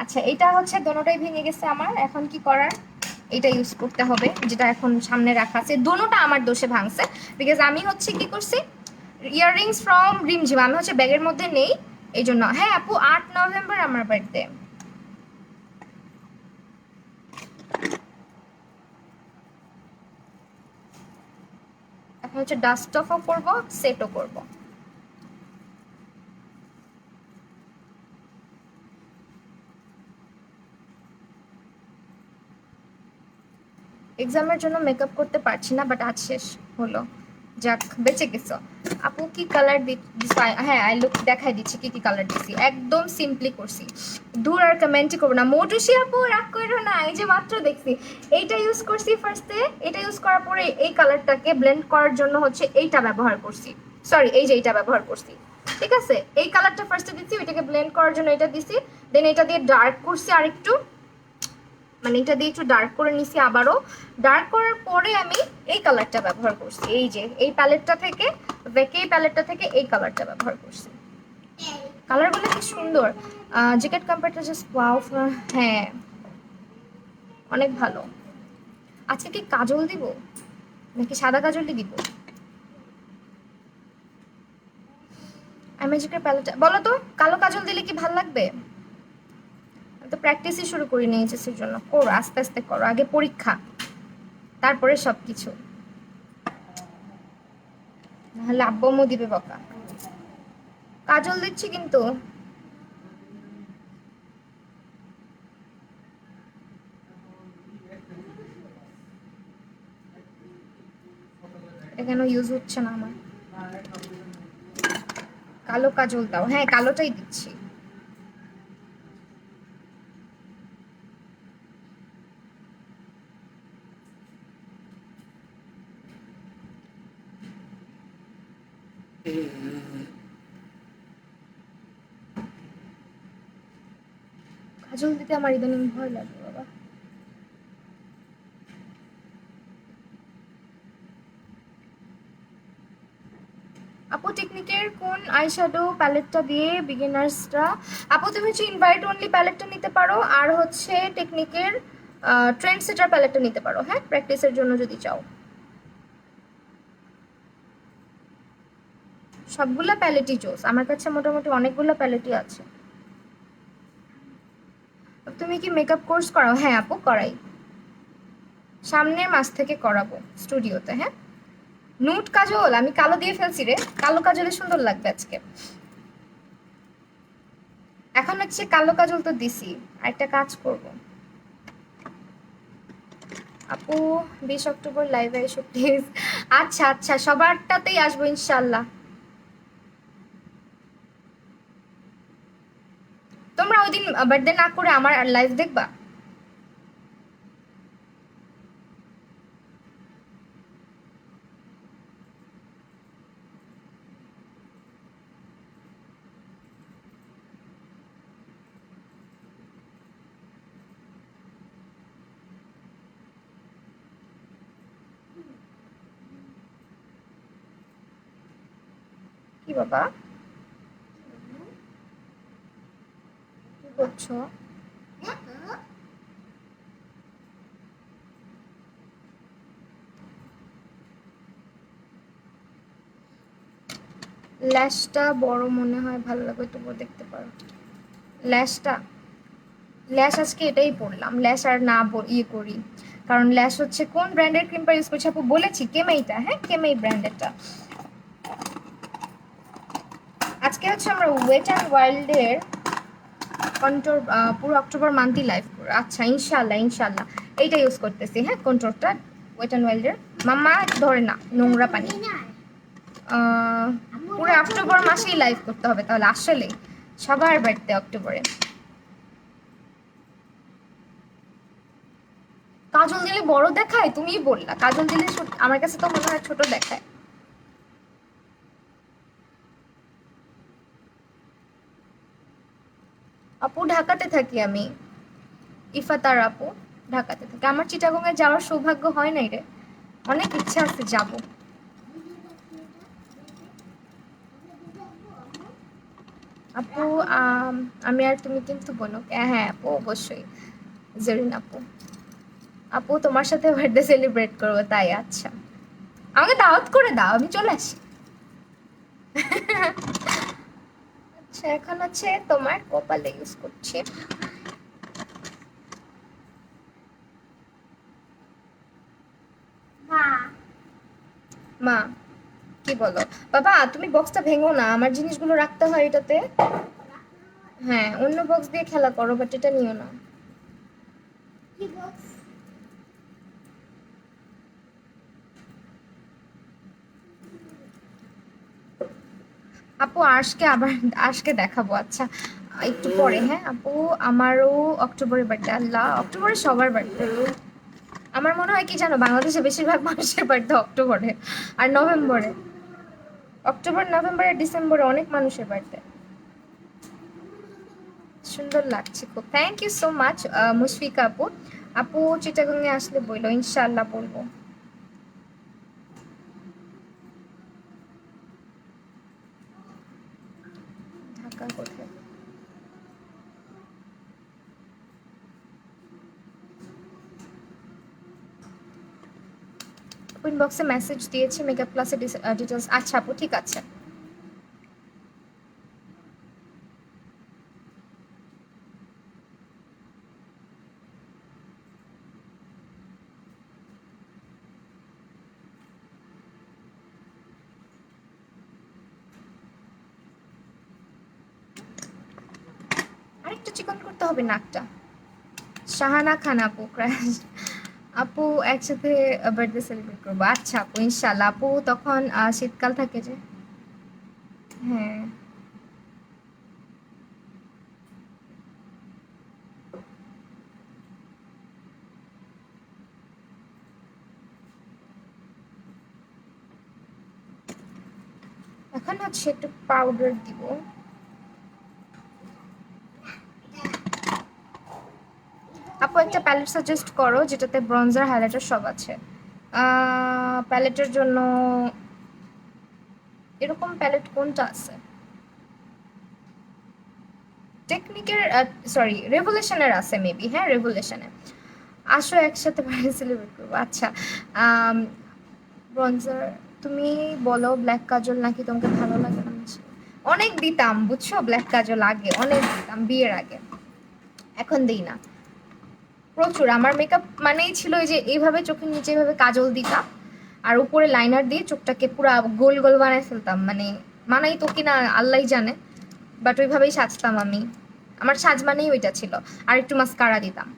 আচ্ছা এটা হচ্ছে দোনোটাই ভেঙে গেছে আমার, এখন কি করার, এটা ইউজ করতে হবে যেটা এখন সামনে রাখা আছে। দোনোটা আমার দোষে ভাঙছে, বিকজ আমি হচ্ছে কি করছি, ইয়াররিংস ফ্রম রিমঝিম আমি হচ্ছে ব্যাগের মধ্যে নেই এই জন্য। হ্যাঁ আপু 8 নভেম্বর আমার বার্থডে। এখন হচ্ছে ডাস্ট অফও করবো, সেটও করবো। এক্সামের জন্য মেকআপ করতে পারছি না, বাট আজ শেষ হলো, যাক বেঁচে গেছো। আপু কি কালার দিচ্ছি? হ্যাঁ আই লুক দেখাই দিচ্ছি কি কি কালার দিচ্ছি, একদম সিম্পলি করছি। দূর আর কমেন্টই করবো না, মোটুসি আপু রাগ করো না, এই যে মাত্র দেখছি এইটা ইউজ করছি ফার্স্টে। এটা ইউজ করার পরে এই কালারটাকে ব্লেন্ড করার জন্য হচ্ছে এইটা ব্যবহার করছি, সরি এই যে এইটা ব্যবহার করছি, ঠিক আছে। এই কালারটা ফার্স্টে দিচ্ছি, ওইটাকে ব্লেন্ড করার জন্য এটা দিছি, দেন এটা দিয়ে ডার্ক করছি আরেকটু, মানে এটা দিয়ে একটু ডার্ক করে নিছি আবারও। ডার্ক করার পরে আমি এই কালারটা ব্যবহার করছি, এই যে এই প্যালেটটা থেকে, এই প্যালেটটা থেকে এই কালারটা ব্যবহার করছি। কালারগুলো কি সুন্দর, জ্যাকেট কম্পারটা জাস্ট ওয়াও। হ্যাঁ অনেক ভালো। আজকে কি কাজল দিব নাকি সাদা কাজলই দিব? ম্যাজিকের প্যালেটটা বলো তো, কালো কাজল দিলে কি ভাল লাগবে? তো প্র্যাকটিসই শুরু করি নি এইচএসির জন্য, করো আস্তে আস্তে করো, আগে পরীক্ষা তারপরে সব কিছু, নাহলে আব্বু দিবে বকা। কাজল দিচ্ছি কিন্তু। এটা কেন ইউজ হচ্ছে না আমার? কালো কাজল দাও, হ্যাঁ কালোটাই দিচ্ছি। কাজল দিতে আমার ইদানিং ভয় লাগে বাবা। আপু টেকনিকের কোন আইশ্যাডো প্যালেটটা দিয়ে বিগিনার্সরা? আপু তুমি হচ্ছে ইনভাইট অনলি প্যালেটটা নিতে পারো, আর হচ্ছে টেকনিকের ট্রেন্ড সেটার প্যালেটটা নিতে পারো, হ্যাঁ প্র্যাকটিসের জন্য যদি চাও। সবগুলা প্যালেটই চোস, আমার কাছে মোটামুটি অনেকগুলো প্যালেটই আছে। তুমি কি মেকআপ কোর্স করাও? হ্যাঁ আপু করাই, সামনের মাস থেকে করাবো স্টুডিওতে। হ্যাঁ নুট কাজল আমি কালো দিয়ে ফেলছি রে, কালো কাজলে সুন্দর লাগবে আজকে। এখন হচ্ছে কালো কাজল তো দিছি, আরেকটা কাজ করব। আপু 20 অক্টোবর লাইভে এসো প্লিজ। আচ্ছা আচ্ছা সবারটাতেই আসবো ইনশাল্লাহ। তোমরা ওই দিন বার্থডে না করে আমার লাইভ দেখবা? কি বাবা কি করছো? ল্যাশটা বড় মনে হয়, ভালো লাগবে তবুও দেখতে পারো। ল্যাশটা, ল্যাশ আজকে এটাই পরলাম, ল্যাশ আর না ইয়ে করি, কারণ ল্যাশ হচ্ছে কোন ব্র্যান্ডের ক্রিমটা ইউজ করছি আপু বলেছি, কেমেইটা, হ্যাঁ কেমেই ব্র্যান্ডেরটা। আজকে হচ্ছে আমরা ওয়েট অ্যান্ড ওয়াইল্ডের কন্ট্রোর পুরো অক্টোবর মান্থই লাইভ করো। আচ্ছা ইনশাল্লাহ ইনশাল্লাহ এইটা ইউজ করতেছি, হ্যাঁ কন্ট্রোরটা ওয়েট অ্যান্ড ওয়াইল্ডের। মাম্মা ধরে না নোংরা পানি। পুরো অক্টোবর মাসেই লাইভ করতে হবে তাহলে, আসলে সবার বার্থডে অক্টোবরে। কাজল দিলে বড় দেখায়, তুমিই বললা কাজল দিলে আমার কাছে তো মনে হয় ছোট দেখায়। আপু ঢাকাতে থাকি আমি, ইফাতার আপু ঢাকাতে থাকি, আমার চিটাগংয়ে যাওয়ার সৌভাগ্য হয় নাই রে। অনেক ইচ্ছা আছে যাব। আপু আমি আর তুমি কিন্তু বোনো। হ্যাঁ আপু অবশ্যই। জেরিন আপু, আপু তোমার সাথে বার্থডে সেলিব্রেট করবো তাই? আচ্ছা, আমাকে দাওয়াত করে দাও, আমি চলে আসি। আচ্ছা, এখন হচ্ছে তোমার কপালে ইউজ করছি। মা কি বলো? বাবা তুমি বক্সটা ভেঙো না, আমার জিনিসগুলো রাখতে হয় এটাতে। হ্যাঁ, অন্য বক্স দিয়ে খেলা করো, বাট এটা নিও না। আপু আজকে দেখাবো। আচ্ছা একটু পরে। হ্যাঁ আপু, আমারও অক্টোবরে বার্থডে। আল্লাহ, অক্টোবরে সবার বার্থডে। আমার মনে হয় কি জানো, বাংলাদেশে বেশিরভাগ মানুষের বার্থডে অক্টোবরে আর নভেম্বরে। অক্টোবর, নভেম্বর আর ডিসেম্বরে অনেক মানুষের বার্থডে। সুন্দর লাগছে খুব, thank you so much Mushfika আপু। আপু চিটাগংয়ে আসলে বললো, ইনশাআল্লাহ বলবো। ঢাকা কোথায়? ইনবক্সে মেসেজ দিয়েছি মেকআপ ক্লাসের ডিটেলস। আচ্ছা আপু ঠিক আছে। আরেকটু চিকন করতে হবে নাকটা। শাহানা খান আপু, ক্র্যাশ আপু একসাথে বার্থডে সেলিব্রেট করবো। আচ্ছা আপু ইনশাল্লাহ। আপু তখন শীতকাল থাকে যে। হ্যাঁ, এখন হচ্ছে একটু পাউডার দিব। আপু একটা প্যালেট সাজেস্ট করো যেটাতে ব্রঞ্জার হাইলাইটার সব আছে। প্যালেটের জন্য এরকম প্যালেট কোনটা আছে? টেকনিকের, সরি রেভলিউশনের আছে মেবি। হ্যাঁ রেভলিউশনে। আসো একসাথে বার্থডে সেলিব্রেট করবো। আচ্ছা, ব্রঞ্জার তুমি বলো, ব্ল্যাক কাজল নাকি তোমাকে ভালো লাগে না? অনেক দিতাম বুঝছো, ব্ল্যাক কাজল আগে অনেক দিতাম বিয়ের আগে, এখন দিই না। প্রচুর আমার মেকআপ মানেই ছিল এই যে এইভাবে চোখের নিচে এইভাবে কাজল দিতাম, আর উপরে লাইনার দিয়ে চোখটাকে পুরো গোল গোল বানায় ফেলতাম। মানে মানাই তো কিনা আল্লাহই জানে, বাট ওইভাবেই সাজতাম আমি। আমার সাজ মানেই ওইটা ছিল। আর একটু মাস্কারা দিতাম।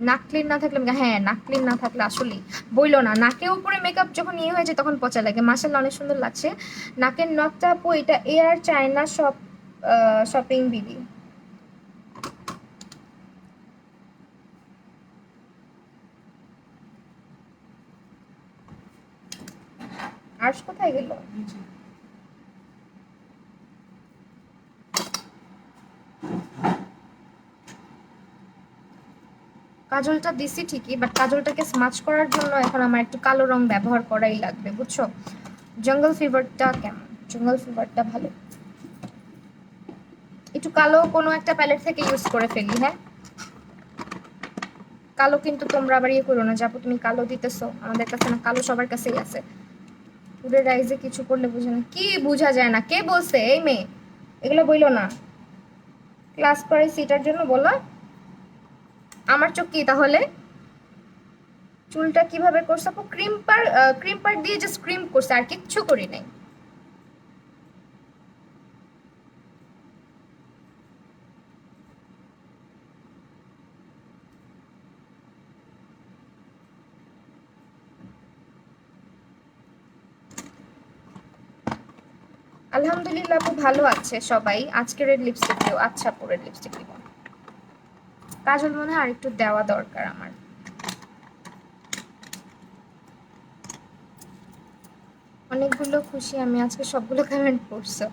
নাক ক্লিন না থাকলে, হ্যাঁ নাক ক্লিন না থাকলে আসলেই বইলো না। নাকের উপরে মেকআপ যখন ইয়ে হয়ে যায় তখন পচা লাগে। মাসাল্লাহ অনেক সুন্দর লাগছে নাকের নখটা আপু। এটা এয়ার চায়না শপিং বিডি। আর্শ কোথায় গেল? কাজলটা দিছি ঠিকই, বাট কাজলটাকে স্মাচ করার জন্য এখন আমার একটু কালো রং ব্যবহার করাই লাগবে বুঝছো। জঙ্গল ফিভারটা কেমন? জঙ্গল ফিভারটা ভালো। একটু কালো কোনো একটা প্যালেট থেকে ইউজ করে ফেলি। হ্যাঁ, কালো কিন্তু তোমরা আবার ইয়ে করো না যাবো তুমি কালো দিতেছো, আমাদের কাছে না, কালো সবার কাছেই আছে। পুরো রাইজে কিছু করলে বুঝে না, কি বোঝা যায় না? কে বলছে এই মেয়ে? এগুলো বইলো না। ক্লাস করে সিটার জন্য বলো। আমার চোখ কি তাহলে? চুলটা কিভাবে করছে আপু? ক্রিম পার দিয়ে জাস্ট ক্রিম করছে, আর কিচ্ছু করি নাই। আলহামদুলিল্লাহ আপু ভালো আছে সবাই। আজকের রেড লিপস্টিক দিও। আচ্ছা আপু রেড লিপস্টিক দিব। কাজল মনে হয় আরেকটু দেওয়া দরকার আমার। অনেকগুলো খুশি আমি আজকে, সবগুলো কমেন্ট পড়ছো।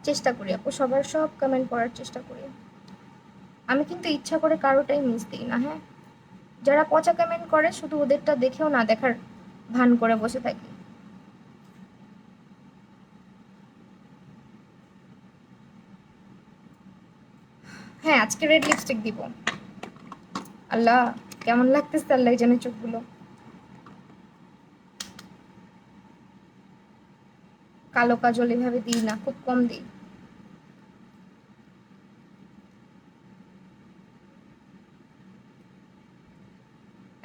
চেষ্টা করি আপু সবার সব কমেন্ট পড়ার চেষ্টা করি। আমি কিন্তু ইচ্ছা করে কারোটাই মিস দিই না। হ্যাঁ, যারা পচা কমেন্ট করে শুধু ওদেরটা দেখেও না দেখার ভান করে বসে থাকি। হ্যাঁ, আজকে রেড লিপস্টিক দিব। আল্লাহ, কেমন লাগতেছে আল্লাহ জানে চোখগুলো। কালো কাজল এভাবে দিই না, খুব কম দিই।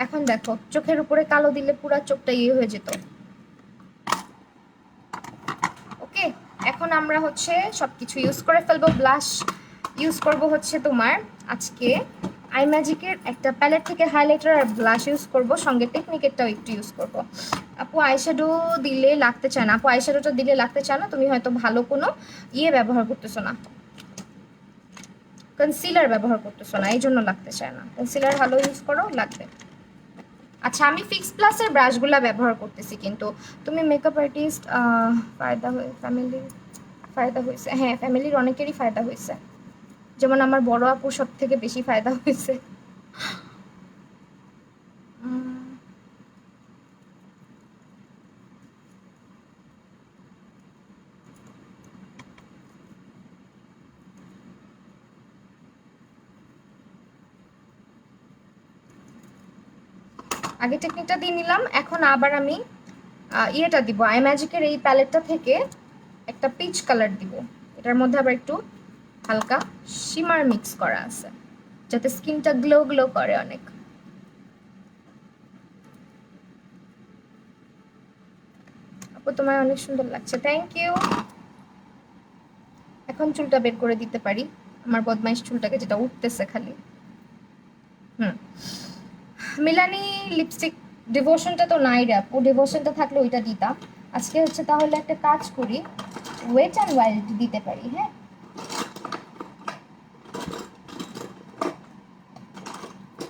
এখন দেখো, চোখের উপরে কালো দিলে পুরো চোখটা ইয়ে হয়ে যেত। ওকে, এখন আমরা হচ্ছে সবকিছু ইউজ করে ফেলবো। ব্লাশ ইউজ করব হচ্ছে তোমার আজকে আই ম্যাজিকের একটা প্যালেট থেকে হাইলাইটার আর ব্লাশ ইউজ করব, সঙ্গে টেকনিকেরটাও একটু ইউজ করব। আপু আইশ্যাডো দিলে লাগতে চায় না, আপু আইশ্যাডোটা দিলে লাগতে চায় না, তুমি হয়তো ভালো কোনো ইয়ে ব্যবহার করতেছো না, কনসিলার ব্যবহার করতেছো না, এই জন্য লাগতে চায় না। কনসিলার ভালো ইউজ করো, লাগবে। আচ্ছা, আমি ফিক্স প্লাসের ব্রাশগুলো ব্যবহার করতেছি, কিন্তু তুমি মেকআপ আর্টিস্ট, ফায়দা হয়ে ফ্যামিলির ফায়দা হয়েছে। হ্যাঁ, ফ্যামিলির অনেকেরই ফায়দা হয়েছে, যেমন আমার বড় আপুর সব থেকে বেশি ফায়দা হয়েছে। আগে টেকনিকটা দিয়ে নিলাম, এখন আবার আমি ইয়েটা দিব, আই ম্যাজিকের এই প্যালেটটা থেকে একটা পিচ কালার দিব। এটার মধ্যে আবার একটু হালকা শিমার মিক্স করা আছে, যাতে স্কিনটা গ্লো গ্লো করে অনেক। আপু তোমায় অনেক সুন্দর লাগছে, থ্যাংক ইউ। এখন চুলটা বের করে দিতে পারি, আমার বদমাইশ চুলটাকে, যেটা উঠতেছে খালি। হুম, মিলানি লিপস্টিক ডিভোশনটা তো নাই রে আপু, ডিভোশনটা থাকলে ওইটা দিতাম। আজকে হচ্ছে তাহলে একটা কাজ করি, ওয়েট অ্যান্ড ওয়াইল্ড দিতে পারি। হ্যাঁ,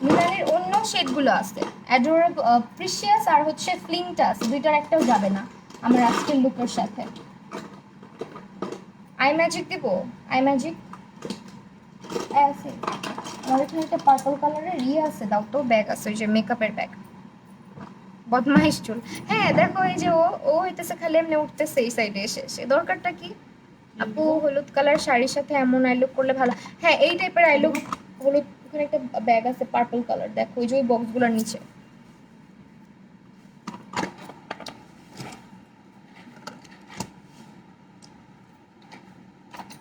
মিলানির অন্য শেডগুলো আছে, অ্যাডোরেবল, প্রিশিয়াস আর হচ্ছে ফ্লিংটা আছে, দুইটার একটাও যাবে না আমার আজকের লুকের সাথে। আই ম্যাজিক দিব, আই ম্যাজিক আছে আমার এখানে একটা পার্পল কালারের ইয়ে আছে, দাও তো, ব্যাগ আছে, ওই যে মেকআপের ব্যাগ। বদমাইশ চুল। হ্যাঁ দেখো, এই যে ও ও হইতেছে খালি এমনি উঠতেছে এই সাইডে এসে এসে, দরকারটা কি? আপু হলুদ কালার শাড়ির সাথে এমন আইলুক করলে ভালো। হ্যাঁ, এই টাইপের আইলুক। হলুদ, ওখানে একটা ব্যাগ আছে পার্পল কালার, দেখো ওই যে ওই বক্সগুলোর নিচে।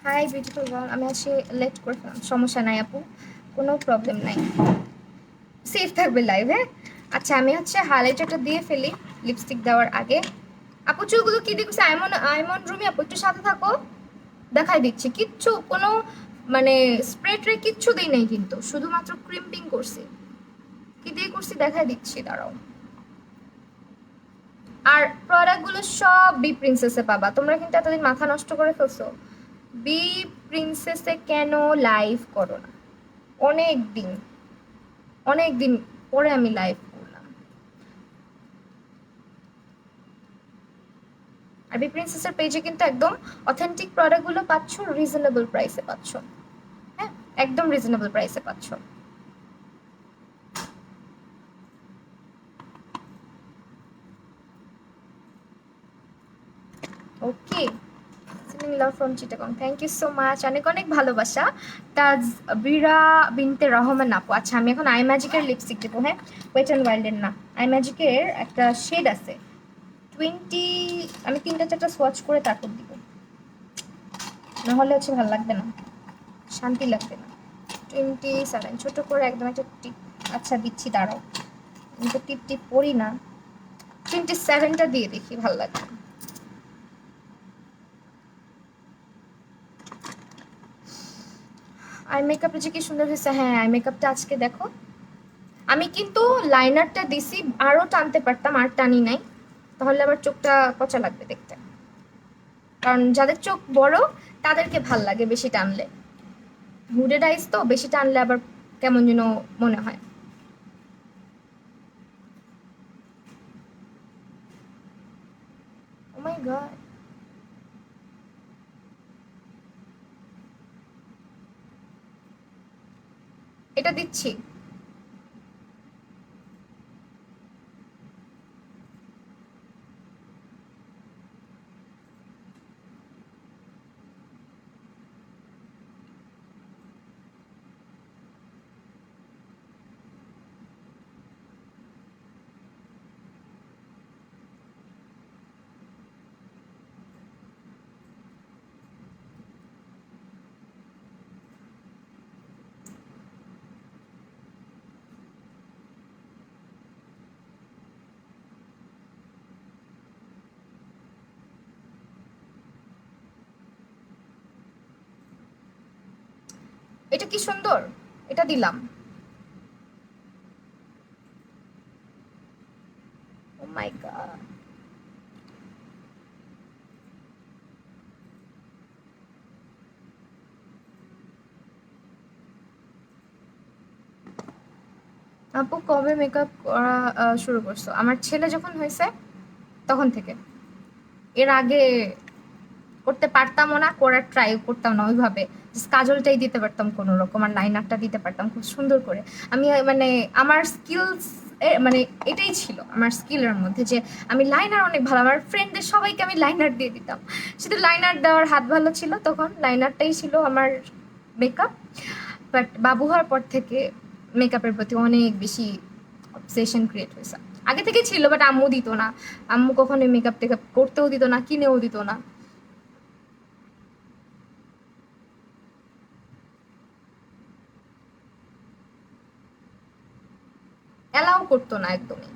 হাই বিউটিফুল গার্ল, আমি আজকে লেট করে ফেলাম, সমস্যা নাই আপু, কোনো প্রবলেম নাই, সেফ থাকবে লাইভ। হ্যাঁ, আচ্ছা আমি হচ্ছে হাইলাইটারটা দিয়ে ফেলি লিপস্টিক দেওয়ার আগে। আপু চুলগুলো কি দেখছি, আইমন আইমন রুমি আপু একটু সাথে থাকো, দেখাই দিচ্ছি। কিচ্ছু কোনো মানে স্প্রে ট্রে কিচ্ছু দিই নাই, কিন্তু শুধুমাত্র ক্রিম্পিং করছি। কি দিয়ে করছি দেখাই দিচ্ছি, দাঁড়াও। আর প্রোডাক্টগুলো সব বি প্রিন্সেসে পাবা, তোমরা কিন্তু এতদিন মাথা নষ্ট করে ফেলছো। বি প্রিন্সেসে কেন লাইভ করো না? অনেক দিন, অনেক দিন পরে আমি লাইভ করলাম। আর বি প্রিন্সেসের পেজে কিন্তু একদম অথেন্টিক প্রোডাক্টগুলো পাচ্ছ, রিজনেবল প্রাইসে পাচ্ছ। হ্যাঁ, একদম রিজনেবল প্রাইসে পাচ্ছ। Okay, love from Chittagong, thank you so much, অনেক অনেক ভালোবাসা। তাজ বিরা বিনতে রহমান আপু। আচ্ছা আমি এখন আই ম্যাজিকের লিপস্টিক দেবো। হ্যাঁ, ওয়েট অ্যান্ড ওয়াইল্ডের না, আই ম্যাজিকের একটা শেড আছে 20, আমি 3টা 4টা সোয়াচ করে তারপর দিব, নাহলে হচ্ছে ভালো লাগবে না, শান্তি লাগবে না। 27, ছোট করে একদম একটা টিপ। আচ্ছা দিচ্ছি, দাঁড়াও, আমি তো টিপ টিপ পড়ি না। 27টা দিয়ে দেখি, ভালো লাগবে। আই মেকআপটা যে কি সুন্দর হয়েছে। হ্যাঁ, আই মেকআপটা আজকে দেখো, আমি কিন্তু লাইনারটা দিছি, আরও টানতে পারতাম, আর টানি নাই, তাহলে আবার চোখটা পচা লাগবে দেখতে, কারণ যাদের চোখ বড় তাদেরকে ভাল লাগে বেশি টানলে, হুডেড আইস তো বেশি টানলে আবার কেমন যেন মনে হয়। ও মাই গড, এটা দিচ্ছি। এটা কি সুন্দর, এটা দিলাম। ও মাই গড, আপু কবে মেকআপ করা শুরু করছো? আমার ছেলে যখন হয়েছে তখন থেকে। এর আগে করতে পারতামও না, করার ট্রাই করতাম না ওইভাবে। Just কাজলটাই দিতে পারতাম কোনো রকম, আর লাইনারটা দিতে পারতাম খুব সুন্দর করে। আমি মানে আমার স্কিলস, মানে এটাই ছিল আমার স্কিলের মধ্যে, যে আমি লাইনার অনেক ভালো, আমার ফ্রেন্ডদের সবাইকে আমি লাইনার দিয়ে দিতাম। শুধু লাইনার দেওয়ার হাত ভালো ছিল, তখন লাইনারটাই ছিল আমার মেকআপ। বাট বাবু হওয়ার পর থেকে মেকআপের প্রতি অনেক বেশি অবসেশন ক্রিয়েট হয়েছে। আগে থেকে ছিল, বাট আম্মু দিত না। আম্মু কখনোই মেকআপ টেকআপ করতেও দিত না, কিনেও দিত না, অ্যালাউ করতো না একদমই।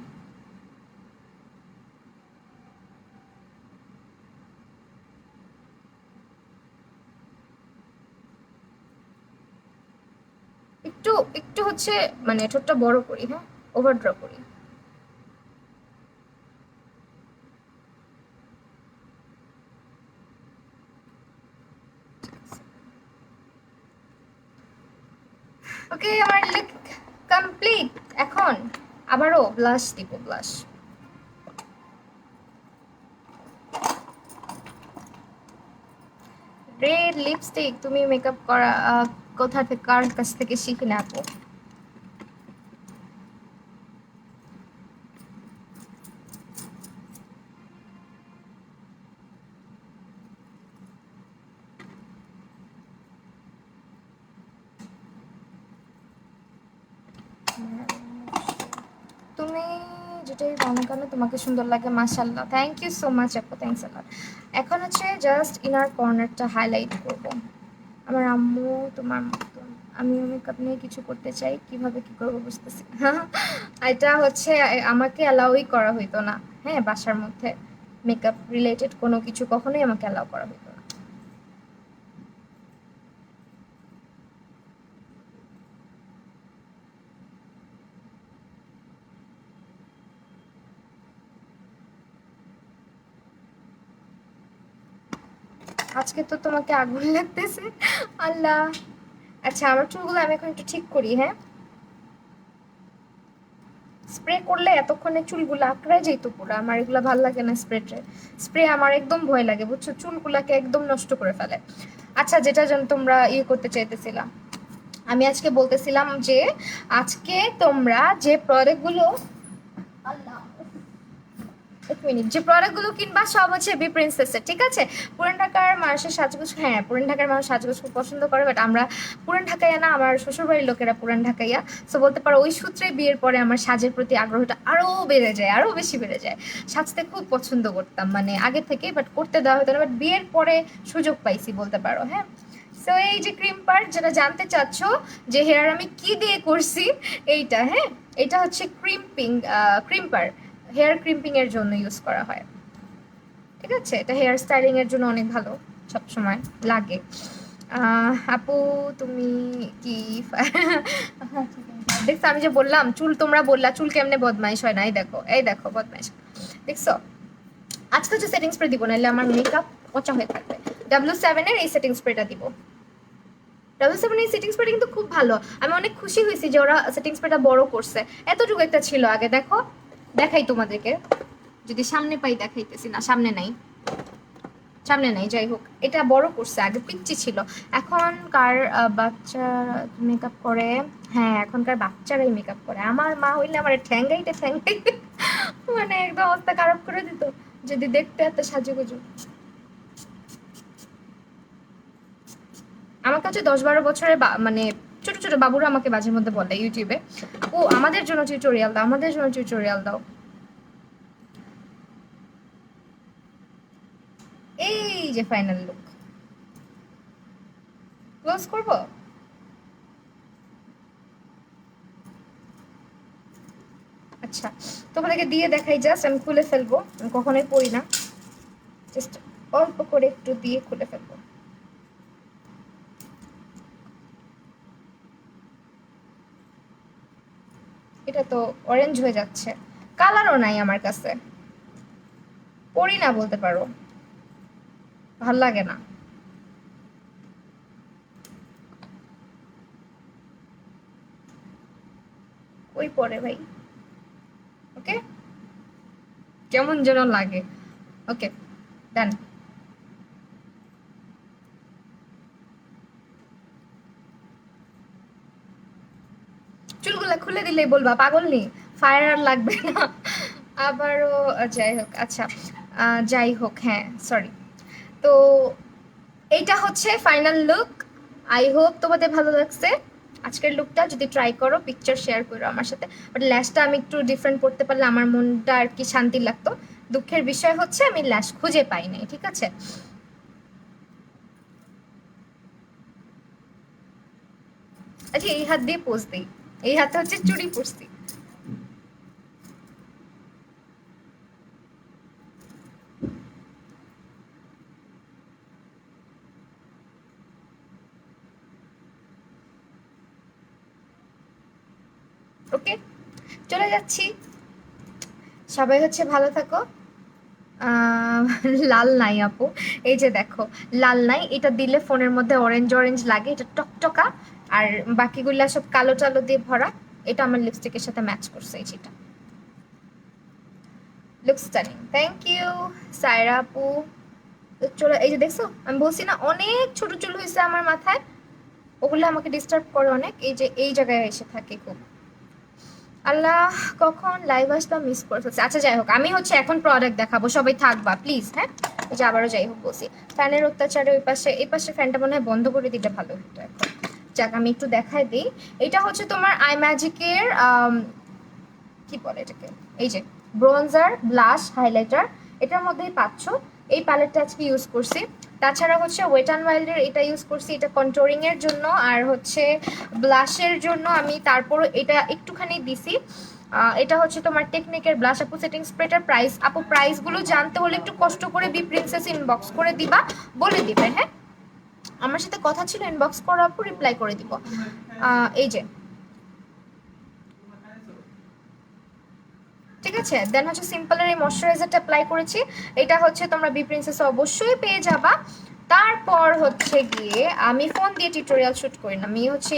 একটু একটু হচ্ছে মানে ঠোঁটটা বড় করি, হ্যাঁ, ওভার ড্র করি। ওকে, আমার লুক কমপ্লিট। এখন আবারও ব্লাশ দিব, ব্লাশ। রেড লিপস্টিক তুমি মেকআপ করা কোথা থেকে, কার কাছ থেকে শিখে না আপু? তুমি যেটাই বলো কেন তোমাকে সুন্দর লাগে, মাশাল্লাহ, থ্যাংক ইউ সো মাচ আপু, থ্যাংকস আ লট। এখন হচ্ছে জাস্ট ইনার কর্নারটা হাইলাইট করব। আমার আম্মু তোমার মতন, আমিও মেকআপ নিয়ে কিছু করতে চাই, কিভাবে কি করবো বুঝতেছি না। এটা হচ্ছে আমাকে অ্যালাউই করা হইতো না, হ্যাঁ, বাসার মধ্যে মেকআপ রিলেটেড কোনো কিছু কখনোই আমাকে অ্যালাউ করা হইতো না। আজকে তো তোমাকে আগুন লাগতেছে, আল্লাহ। আচ্ছা, আমার চুলগুলো আমি এখন একটু ঠিক করি, হ্যাঁ। স্প্রে করলে এতক্ষণে চুলগুলো আঁকড়ায় যেত পুরো, আমার এগুলো ভালো লাগে না। স্প্রে আমার একদম ভয় লাগে, বুঝছো, চুলগুলাকে একদম নষ্ট করে ফেলে। আচ্ছা, যেটা যেন তোমরা ইয়ে করতে চাইতেছিলাম, আমি আজকে বলতেছিলাম যে আজকে তোমরা যে প্রোডাক্টগুলো, আল্লাহ, এক মিনিট, যে প্রোডাক্টগুলো কিনবা সব হচ্ছে বি প্রিন্সেসের, ঠিক আছে? পুরান ঢাকার মানুষের সাজগোজ, হ্যাঁ, পুরান ঢাকার মানুষ সাজগোজ খুব পছন্দ করে, বাট আমরা পুরান ঢাকাইয়া না, আমার শ্বশুরবাড়ির লোকেরা পুরান ঢাকাইয়া। সো বলতে পারো ওই সূত্রে বিয়ের পরে আমার সাজের প্রতি আগ্রহটা আরও বেড়ে যায়, আরও বেশি বেড়ে যায়। সাজতে খুব পছন্দ করতাম মানে আগে থেকে, বাট করতে দেওয়া হতো না, বাট বিয়ের পরে সুযোগ পাইছি বলতে পারো, হ্যাঁ। সো এই যে ক্রিম পার্ট, যেটা জানতে চাচ্ছ যে হেয়ার আমি কি দিয়ে করছি, এইটা, হ্যাঁ, এটা হচ্ছে ক্রিম্পার, হেয়ার ক্রিম্পিং এর জন্য ইউজ করা হয়, ঠিক আছে? এটা হেয়ার স্টাইলিং এর জন্য অনেক ভালো, সব সময় লাগে। আপু তুমি কি দেখছো, আমি যে বললাম চুল, তোমরা বললা চুল কেমনে বদমাইশ হয় না, এই দেখো, এই দেখো বদমাইশ, দেখছো? আজকে হচ্ছে সেটিং স্প্রে দিব, নাহলে আমার মেকআপ পচা হয়ে থাকবে। W7 এর এই সেটিং স্প্রেটা দিব। W7 এই সেটিং স্প্রেটা কিন্তু খুব ভালো, আমি অনেক খুশি হয়েছি যে ওরা সেটিং স্প্রেটা বড় করছে। এতটুকু একটা ছিল আগে, দেখো, দেখাই তোমাদেরকে, যদি সামনে পাই দেখাইতেছি, না সামনে নাই, সামনে নাই, যাই হোক, এটা বড় করছে, আগে পিচ্চি ছিল। এখনকার বাচ্চারা মেকআপ করে, হ্যাঁ, এখনকার বাচ্চারাই মেকআপ করে। আমার মা হইলে আমার ঠ্যাঙ্গাইতে ঠ্যাঙ্গাইতে মানে একদম অবস্থা খারাপ করে দিত যদি দেখতে এত সাজুগুজু। আমার কাছে 10-12 বছরের মানে ছোট ছোট বাবুরা আমাকে মাঝে মধ্যে বলে ইউটিউবে, ও আমাদের জন্য টিউটোরিয়াল দাও, আমাদের জন্য টিউটোরিয়াল দাও। এই যে ফাইনাল লুক, ক্লোজ করব। আচ্ছা, তোমাদেরকে দিয়ে দেখাই, জাস্ট আমি খুলে ফেলবো, আমি কখনোই পড়ি না, জাস্ট অল্প করে একটু দিয়ে খুলে ফেলবো। এটা তো অরেঞ্জ হয়ে যাচ্ছে, কালারও নাই আমার কাছে, পরি না বলতে পারো, ভাল লাগে না। ওই পরে ভাই, ওকে, কেমন যেন লাগে। ওকে, ডান। চুলগুলা খুলে দিলেই বলবা পাগল নি, ফায়ার আর লাগবে না। আবারও যাই হোক, আচ্ছা যাই হোক, হ্যাঁ সরি। তো এইটা হচ্ছে ফাইনাল লুক। আই হোপ তোমাদের ভালো লাগছে আজকের লুকটা। যদি ট্রাই করো, পিকচার শেয়ার করো আমার সাথে। বাট ল্যাশটা আমি একটু ডিফারেন্ট করতে পারলে আমার মনটা আর কি শান্তি লাগতো। দুঃখের বিষয় হচ্ছে আমি ল্যাশ খুঁজে পাই নাই, ঠিক আছে। আচ্ছা, এই হাত দিয়ে পোজ দিই, এই হাতে হচ্ছে চুড়ি পরছি। ওকে, চলে যাচ্ছি। সবাই হচ্ছে ভালো থাকো। আহ, লাল নাই আপু, এই যে দেখো লাল নাই, এটা দিলে ফোনের মধ্যে অরেঞ্জ অরেঞ্জ লাগে, এটা টকটকা। আর বাকিগুলা সব কালো টালো দিয়ে ভরা। এটা আমার লিপস্টিকের সাথে ম্যাচ করছে, এই যেটা look stunning. Thank you Saira আপু। তো চলো, এই যে দেখছো আমি বলছি না অনেক ছোট চুল হয়েছে আমার মাথায়, ওগুলো আমাকে ডিস্টার্ব করে অনেক, এই যে এই জায়গায় এসে থাকে খুব। আল্লাহ, কখন লাইভ আসলাম, মিস করে ফেলছি। আচ্ছা যাই হোক, আমি হচ্ছে এখন প্রোডাক্ট দেখাবো, সবাই থাকবা প্লিজ, হ্যাঁ। এই যে আবারও যাই হোক বলছি, ফ্যানের অত্যাচারে ওই পাশে, এই পাশে ফ্যানটা মনে হয় বন্ধ করে দিলে ভালো হতো এখন। যাক, আমি একটু দেখাই দিই। এটা হচ্ছে তোমার আই ম্যাজিকের কি বলে এটাকে, এই যে ব্রোঞ্জার ব্লাশ হাইলাইটার, এটার মধ্যেই পাচ্ছ। এই প্যালেটটা আজকে ইউজ করছি। তাছাড়া হচ্ছে ওয়েট অ্যান্ড ওয়াইল্ডের এটা ইউজ করছি, এটা কন্ট্রোলিং এর জন্য, আর হচ্ছে ব্লাশের জন্য আমি তারপর এটা একটুখানি দিছি। এটা হচ্ছে তোমার টেকনিকের ব্লাশ। আপু সেটিং স্প্রেটার প্রাইস, আপু প্রাইসগুলো জানতে হলে একটু কষ্ট করে বি প্রিন্সেস ইনবক্স করে দিবা, বলে দিবে, হ্যাঁ। আমার সাথে কথা ছিল, ইনবক্স করার পর রিপ্লাই করে দিব। এই যে, ঠিক আছে। দেন হচ্ছে সিম্পলের এই ময়শ্চারাইজারটা অ্যাপ্লাই করেছি, এটা হচ্ছে তোমরা বি প্রিন্সেস অবশ্যই পেয়ে যাবা। তারপর হচ্ছে গিয়ে আমি ফোন দিয়ে টিউটোরিয়াল শুট করি না, আমি হচ্ছে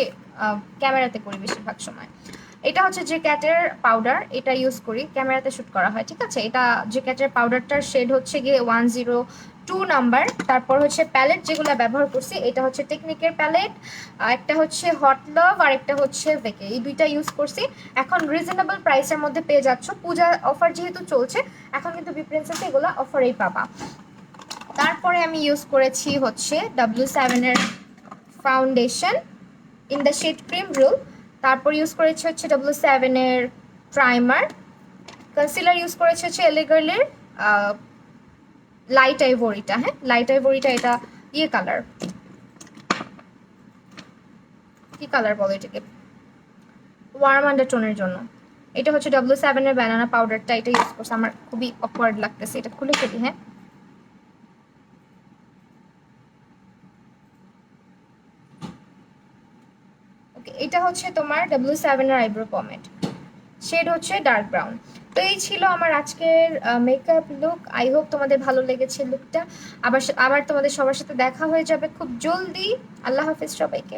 ক্যামেরাতে করি বেশিরভাগ সময়। এটা হচ্ছে যে ক্যাটের পাউডার, এটা ইউজ করি, ক্যামেরাতে শুট করা হয়, ঠিক আছে। এটা যে ক্যাটের পাউডারটার শেড হচ্ছে গিয়ে 102 নাম্বার। তারপর হচ্ছে প্যালেট যেগুলো ব্যবহার করছি, এটা হচ্ছে টেকনিকের প্যালেট, একটা হচ্ছে হট লাভ, আর একটা হচ্ছে ভেকে, এই দুইটা ইউজ করছি। এখন রিজনেবল প্রাইসের মধ্যে পেয়ে যাচ্ছ, পূজা অফার যেহেতু চলছে এখন কিন্তু বি প্রিন্সেসে এগুলো অফারেই পাবা। তারপরে আমি ইউজ করেছি হচ্ছে W7 এর foundation in the shade cream rule. তারপর ইউজ করেছি হচ্ছে W7 এর প্রাইমার। কনসিলার ইউজ করেছি হচ্ছে এলে গার্লের লাইট আইভরিটা, হ্যাঁ লাইট আইভরিটা, এটা ইয়ে কালার, কি কালার বলো এটাকে, ওয়ার্ম আন্ডারটোনের জন্য। এটা হচ্ছে W7 এর ব্যানানা পাউডারটা, এটা ইউজ করছে, আমার খুবই অকওয়ার্ড লাগতেছে, এটা খুলে ফেলি, হ্যাঁ। ওকে, এটা হচ্ছে তোমার W7 এর আইব্রো পমেড, শেড হচ্ছে ডার্ক ব্রাউন। তো এই ছিল আমার আজকের মেকআপ লুক। আই হোপ তোমাদের ভালো লেগেছে লুকটা। আবার আবার তোমাদের সবার সাথে দেখা হয়ে যাবে খুব জলদি। আল্লাহ হাফিজ সবাইকে।